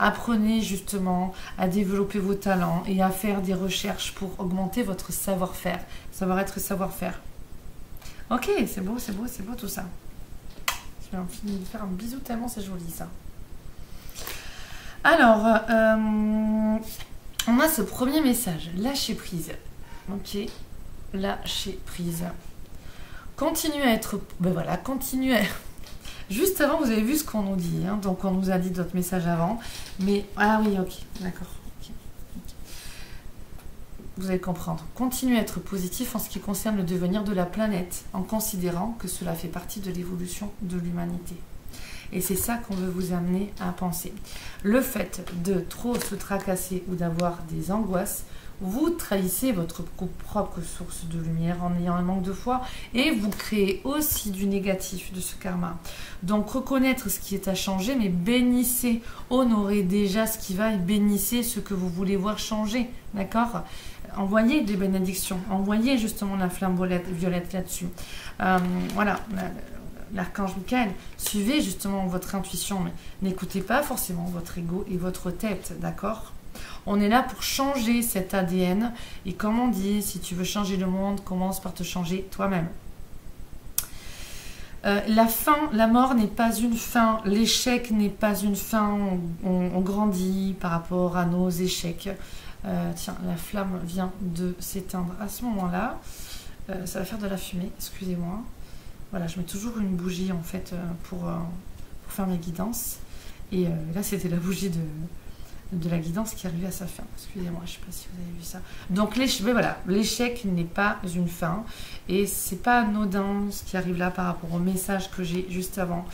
apprenez justement à développer vos talents et à faire des recherches pour augmenter votre savoir-faire. Savoir-être, savoir-faire. Ok, c'est beau tout ça. Je vais en finir de faire un bisou tellement c'est joli ça. Alors, on a ce premier message, lâcher prise. Ok, lâcher prise. Continuez à être... Ben voilà, continuez à... Juste avant, vous avez vu ce qu'on nous dit, hein, donc on nous a dit d'autres messages avant. Mais, ah oui, ok, d'accord. Okay. vous allez comprendre. Continuez à être positif en ce qui concerne le devenir de la planète, en considérant que cela fait partie de l'évolution de l'humanité. Et c'est ça qu'on veut vous amener à penser. Le fait de trop se tracasser ou d'avoir des angoisses, vous trahissez votre propre source de lumière en ayant un manque de foi et vous créez aussi du négatif de ce karma. Donc reconnaître ce qui est à changer, mais bénissez, honorez déjà ce qui va et bénissez ce que vous voulez voir changer, d'accord? Envoyez des bénédictions, envoyez justement la flamme violette là-dessus. Voilà, l'archange Michael, suivez justement votre intuition, mais n'écoutez pas forcément votre ego et votre tête, d'accord? On est là pour changer cet ADN. Et comme on dit, si tu veux changer le monde, commence par te changer toi-même. La mort n'est pas une fin. L'échec n'est pas une fin. On grandit par rapport à nos échecs. Tiens, la flamme vient de s'éteindre à ce moment-là. Ça va faire de la fumée, excusez-moi. Voilà, je mets toujours une bougie en fait pour faire mes guidances. Et là, c'était la bougie de la guidance qui arrivait à sa fin. Excusez-moi, je ne sais pas si vous avez vu ça. Donc l'échec n'est pas une fin et c'est pas anodin ce qui arrive là par rapport au message que j'ai juste avant.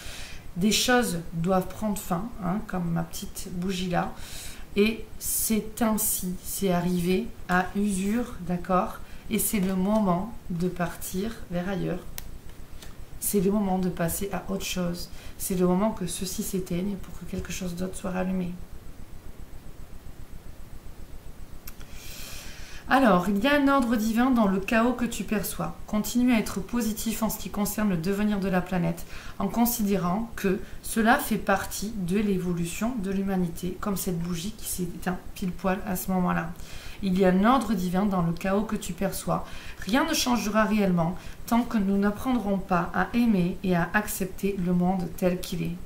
Des choses doivent prendre fin, hein, comme ma petite bougie là, et c'est ainsi, c'est arrivé à usure, d'accord, et c'est le moment de partir vers ailleurs. C'est le moment de passer à autre chose. C'est le moment que ceci s'éteigne pour que quelque chose d'autre soit rallumé. Alors, il y a un ordre divin dans le chaos que tu perçois. Continue à être positif en ce qui concerne le devenir de la planète, en considérant que cela fait partie de l'évolution de l'humanité, comme cette bougie qui s'est éteinte pile poil à ce moment-là. Il y a un ordre divin dans le chaos que tu perçois. Rien ne changera réellement tant que nous n'apprendrons pas à aimer et à accepter le monde tel qu'il est.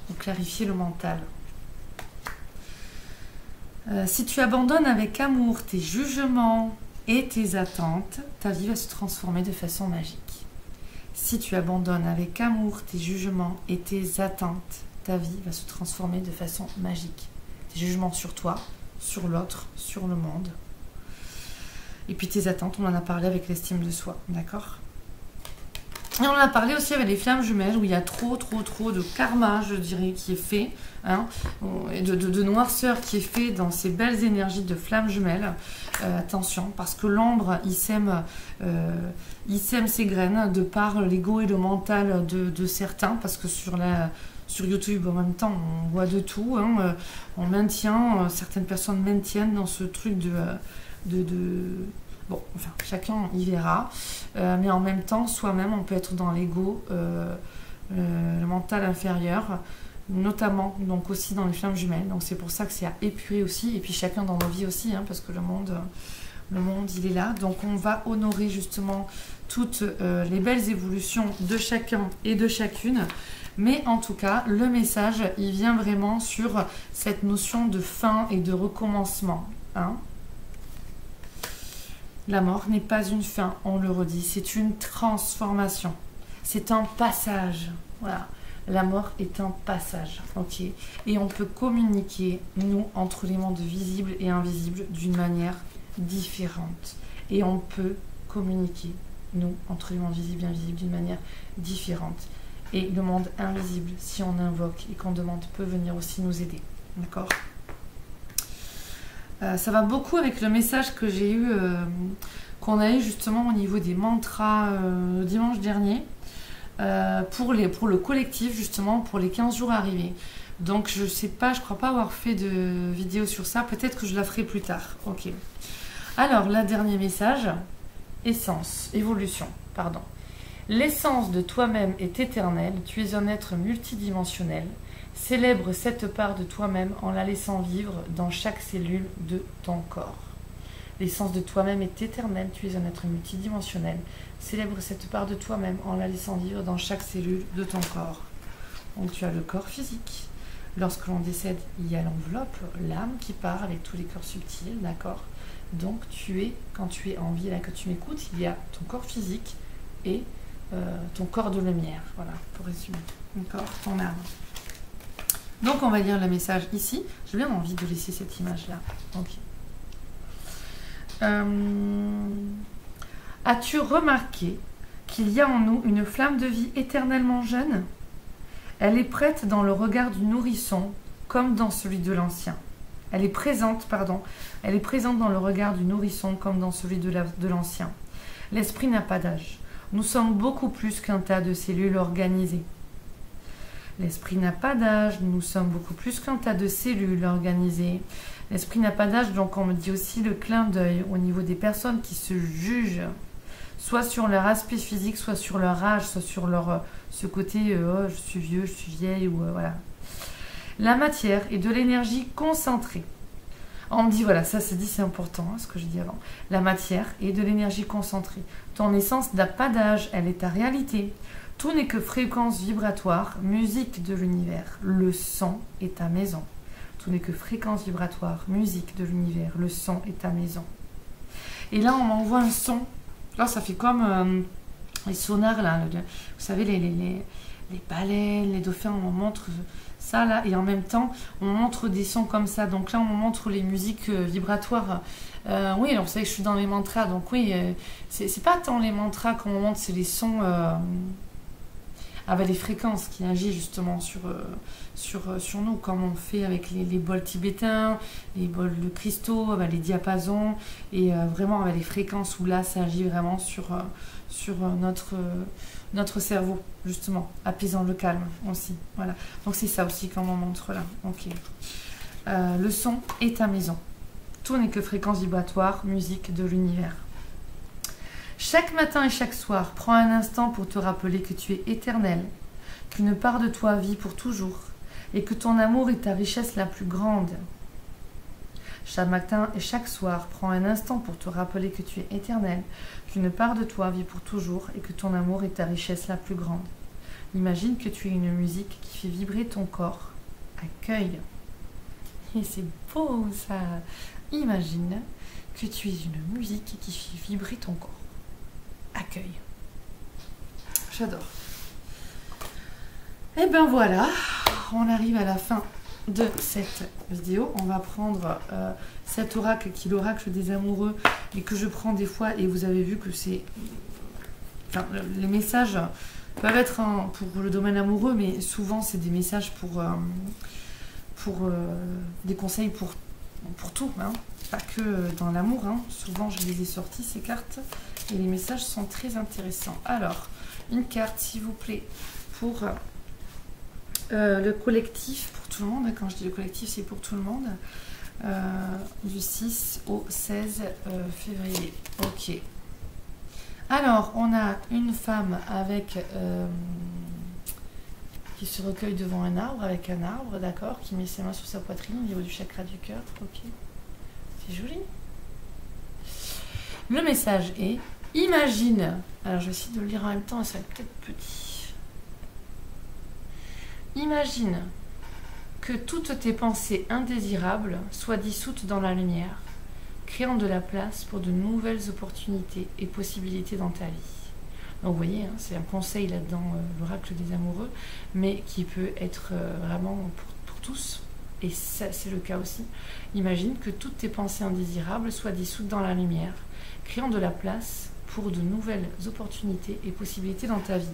Pour clarifier le mental. Si tu abandonnes avec amour tes jugements et tes attentes, ta vie va se transformer de façon magique. Si tu abandonnes avec amour tes jugements et tes attentes, ta vie va se transformer de façon magique. Tes jugements sur toi, sur l'autre, sur le monde. Et puis tes attentes, on en a parlé avec l'estime de soi, d'accord ? Et on en a parlé aussi avec les flammes jumelles où il y a trop de karma, je dirais, qui est fait, hein, et de noirceur qui est fait dans ces belles énergies de flammes jumelles. Attention, parce que l'ombre, il sème ses graines de par l'ego et le mental de certains, parce que sur YouTube, en même temps, on voit de tout, hein, on maintient, certaines personnes maintiennent dans ce truc bon, enfin, chacun y verra, mais en même temps, soi-même, on peut être dans l'ego, le mental inférieur, notamment, donc aussi dans les flammes jumelles. Donc c'est pour ça que c'est à épurer aussi, et puis chacun dans nos vies aussi, hein, parce que le monde, il est là. Donc on va honorer justement toutes les belles évolutions de chacun et de chacune. Mais en tout cas, le message, il vient vraiment sur cette notion de fin et de recommencement, hein. La mort n'est pas une fin, on le redit, c'est une transformation. C'est un passage. Voilà. La mort est un passage. Ok. Et on peut communiquer, nous, entre les mondes visibles et invisibles d'une manière différente. Et on peut communiquer, nous, entre les mondes visibles et invisibles d'une manière différente. Et le monde invisible, si on invoque et qu'on demande, peut venir aussi nous aider. D'accord ? Ça va beaucoup avec le message que j'ai eu, qu'on a eu justement au niveau des mantras dimanche dernier, pour le collectif justement, pour les 15 jours arrivés. Donc je sais pas, je crois pas avoir fait de vidéo sur ça, peut-être que je la ferai plus tard. Ok. Alors, le dernier message, évolution, pardon. L'essence de toi-même est éternelle, tu es un être multidimensionnel. Célèbre cette part de toi-même en la laissant vivre dans chaque cellule de ton corps. L'essence de toi-même est éternelle, tu es un être multidimensionnel. Célèbre cette part de toi-même en la laissant vivre dans chaque cellule de ton corps. Donc tu as le corps physique. Lorsque l'on décède, il y a l'enveloppe, l'âme qui part avec tous les corps subtils, d'accord ? Donc quand tu es en vie, là que tu m'écoutes, il y a ton corps physique et ton corps de lumière. Voilà, pour résumer. D'accord ? Ton âme. Donc on va lire le message ici. J'ai bien envie de laisser cette image-là. Ok. As-tu remarqué qu'il y a en nous une flamme de vie éternellement jeune? Elle est prête dans le regard du nourrisson comme dans celui de l'ancien. Elle est présente, pardon, elle est présente dans le regard du nourrisson comme dans celui de l'ancien. L'esprit n'a pas d'âge. Nous sommes beaucoup plus qu'un tas de cellules organisées. L'esprit n'a pas d'âge, nous sommes beaucoup plus qu'un tas de cellules organisées. L'esprit n'a pas d'âge, donc on me dit aussi le clin d'œil au niveau des personnes qui se jugent, soit sur leur aspect physique, soit sur leur âge, soit sur leur ce côté oh, je suis vieux, je suis vieille, ou voilà. La matière est de l'énergie concentrée. On me dit, voilà, ça c'est dit, c'est important, hein, ce que j'ai dit avant. La matière est de l'énergie concentrée. Ton essence n'a pas d'âge, elle est ta réalité. Tout n'est que fréquence vibratoire, musique de l'univers. Le son est ta maison. Tout n'est que fréquence vibratoire, musique de l'univers. Le son est ta maison. Et là, on m'envoie un son. Là, ça fait comme les sonars, là. Vous savez, les baleines, les dauphins, on montre ça, là. Et en même temps, on montre des sons comme ça. Donc là, on montre les musiques vibratoires. Oui, alors vous savez que je suis dans les mantras. Donc oui, c'est pas tant les mantras qu'on montre, c'est les sons... avec les fréquences qui agissent justement sur nous, comme on fait avec les bols tibétains, les bols de cristaux, avec les diapasons, et vraiment avec les fréquences où là, ça agit vraiment sur notre cerveau, justement, apaisant le calme aussi. Voilà. Donc c'est ça aussi qu'on montre là. Ok. Le son est ta maison. Tout n'est que fréquence vibratoire, musique de l'univers. Chaque matin et chaque soir, prends un instant pour te rappeler que tu es éternel, qu'une part de toi vit pour toujours, et que ton amour est ta richesse la plus grande. Chaque matin et chaque soir, prends un instant pour te rappeler que tu es éternel, qu'une part de toi vit pour toujours, et que ton amour est ta richesse la plus grande. Imagine que tu es une musique qui fait vibrer ton corps. Accueille. Et c'est beau ça. Imagine que tu es une musique qui fait vibrer ton corps. Accueil. J'adore. Et ben voilà, on arrive à la fin de cette vidéo. On va prendre cet oracle qui est l'oracle des amoureux et que je prends des fois, et vous avez vu que c'est... Enfin, les messages peuvent être pour le domaine amoureux, mais souvent c'est des messages pour des conseils pour tout, hein. Pas que dans l'amour, hein. Souvent je les ai sortis ces cartes. Et les messages sont très intéressants. Alors, une carte, s'il vous plaît, pour le collectif, pour tout le monde. Quand je dis le collectif, c'est pour tout le monde. Du 6 au 16 février. Ok. Alors, on a une femme avec qui se recueille devant un arbre, avec un arbre, d'accord, qui met ses mains sur sa poitrine au niveau du chakra du cœur. Ok. C'est joli. Le message est: imagine, alors je vais essayer de le lire en même temps, ça va être peut-être petit. Imagine que toutes tes pensées indésirables soient dissoutes dans la lumière, créant de la place pour de nouvelles opportunités et possibilités dans ta vie. Donc vous voyez, hein, c'est un conseil là-dedans, l'oracle des amoureux, mais qui peut être vraiment pour tous. Et ça, c'est le cas aussi. Imagine que toutes tes pensées indésirables soient dissoutes dans la lumière, créant de la place pour de nouvelles opportunités et possibilités dans ta vie.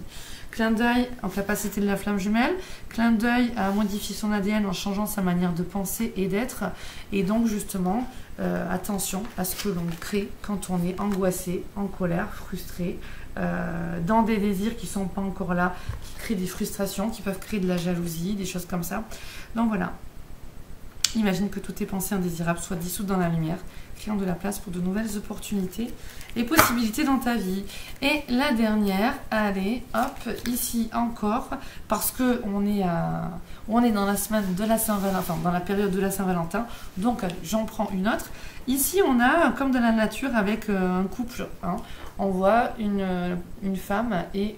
Clin d'œil en capacité de la flamme jumelle, clin d'œil à modifier son ADN en changeant sa manière de penser et d'être. Et donc justement, attention à ce que l'on crée quand on est angoissé, en colère, frustré, dans des désirs qui ne sont pas encore là, qui créent des frustrations, qui peuvent créer de la jalousie, des choses comme ça. Donc voilà. Imagine que toutes tes pensées indésirables soient dissoutes dans la lumière, créant de la place pour de nouvelles opportunités et possibilités dans ta vie. Et la dernière, allez, hop, ici encore, parce que on est dans la semaine de la Saint-Valentin, dans la période de la Saint-Valentin, donc j'en prends une autre. Ici, on a, comme de la nature, avec un couple, hein, on voit une femme et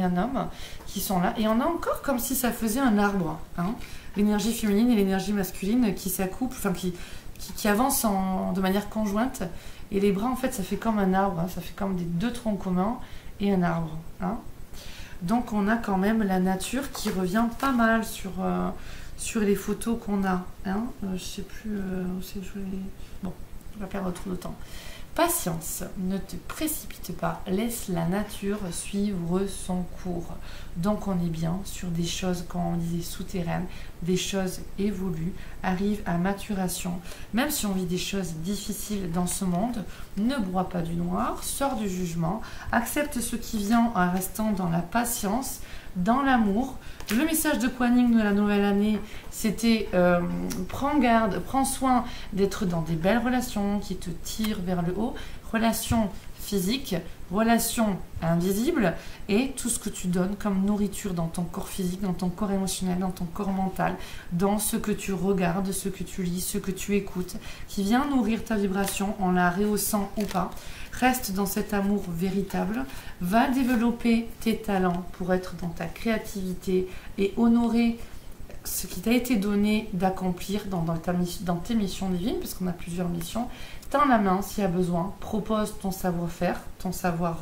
un homme qui sont là, et on a encore comme si ça faisait un arbre, hein. L'énergie féminine et l'énergie masculine qui s'accouplent, enfin qui avancent de manière conjointe. Et les bras, en fait, ça fait comme un arbre, hein, ça fait comme des deux troncs communs et un arbre. Hein. Donc on a quand même la nature qui revient pas mal sur les photos qu'on a. Hein. Je sais plus où c'est que je l'ai... Bon, pas perdre trop de temps. Patience, ne te précipite pas, laisse la nature suivre son cours. Donc on est bien sur des choses, comme on disait, souterraines, des choses évoluent, arrivent à maturation. Même si on vit des choses difficiles dans ce monde, ne broie pas du noir, sors du jugement, accepte ce qui vient en restant dans la patience, dans l'amour. Le message de planning de la nouvelle année, c'était prends garde, prends soin d'être dans des belles relations qui te tirent vers le haut, relations physiques, relations invisibles et tout ce que tu donnes comme nourriture dans ton corps physique, dans ton corps émotionnel, dans ton corps mental, dans ce que tu regardes, ce que tu lis, ce que tu écoutes, qui vient nourrir ta vibration en la rehaussant ou pas. Reste dans cet amour véritable, va développer tes talents pour être dans ta créativité et honorer ce qui t'a été donné d'accomplir dans tes missions divines, parce qu'on a plusieurs missions. Tends la main s'il y a besoin, propose ton savoir-faire, ton savoir,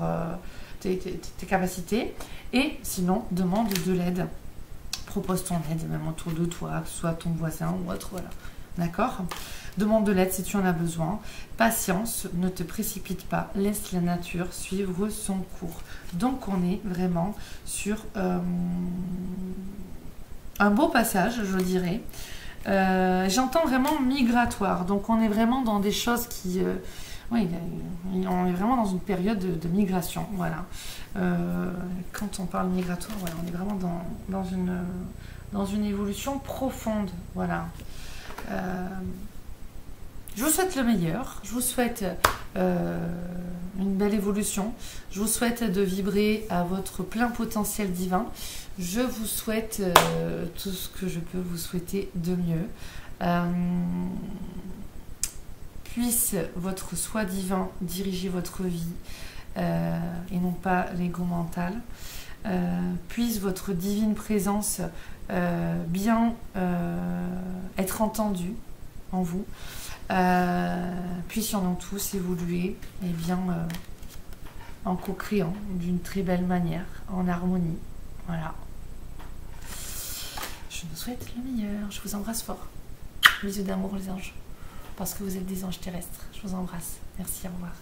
tes capacités, et sinon demande de l'aide. Propose ton aide, même autour de toi, que ce soit ton voisin ou autre, voilà. D'accord ? Demande de l'aide si tu en as besoin. Patience, ne te précipite pas, laisse la nature suivre son cours. Donc on est vraiment sur un beau passage, je dirais. J'entends vraiment migratoire, donc on est vraiment dans des choses qui... oui, on est vraiment dans une période de migration, voilà. Quand on parle migratoire, voilà, on est vraiment dans une évolution profonde, voilà. Je vous souhaite le meilleur, je vous souhaite une belle évolution, je vous souhaite de vibrer à votre plein potentiel divin, je vous souhaite tout ce que je peux vous souhaiter de mieux. Puisse votre soi divin diriger votre vie et non pas l'ego mental. Puisse votre divine présence bien être entendue en vous. Puissions-nous tous évoluer et bien en co-créant d'une très belle manière, en harmonie. Voilà. Je vous souhaite le meilleur. Je vous embrasse fort. Bisous d'amour les anges. Parce que vous êtes des anges terrestres. Je vous embrasse. Merci, au revoir.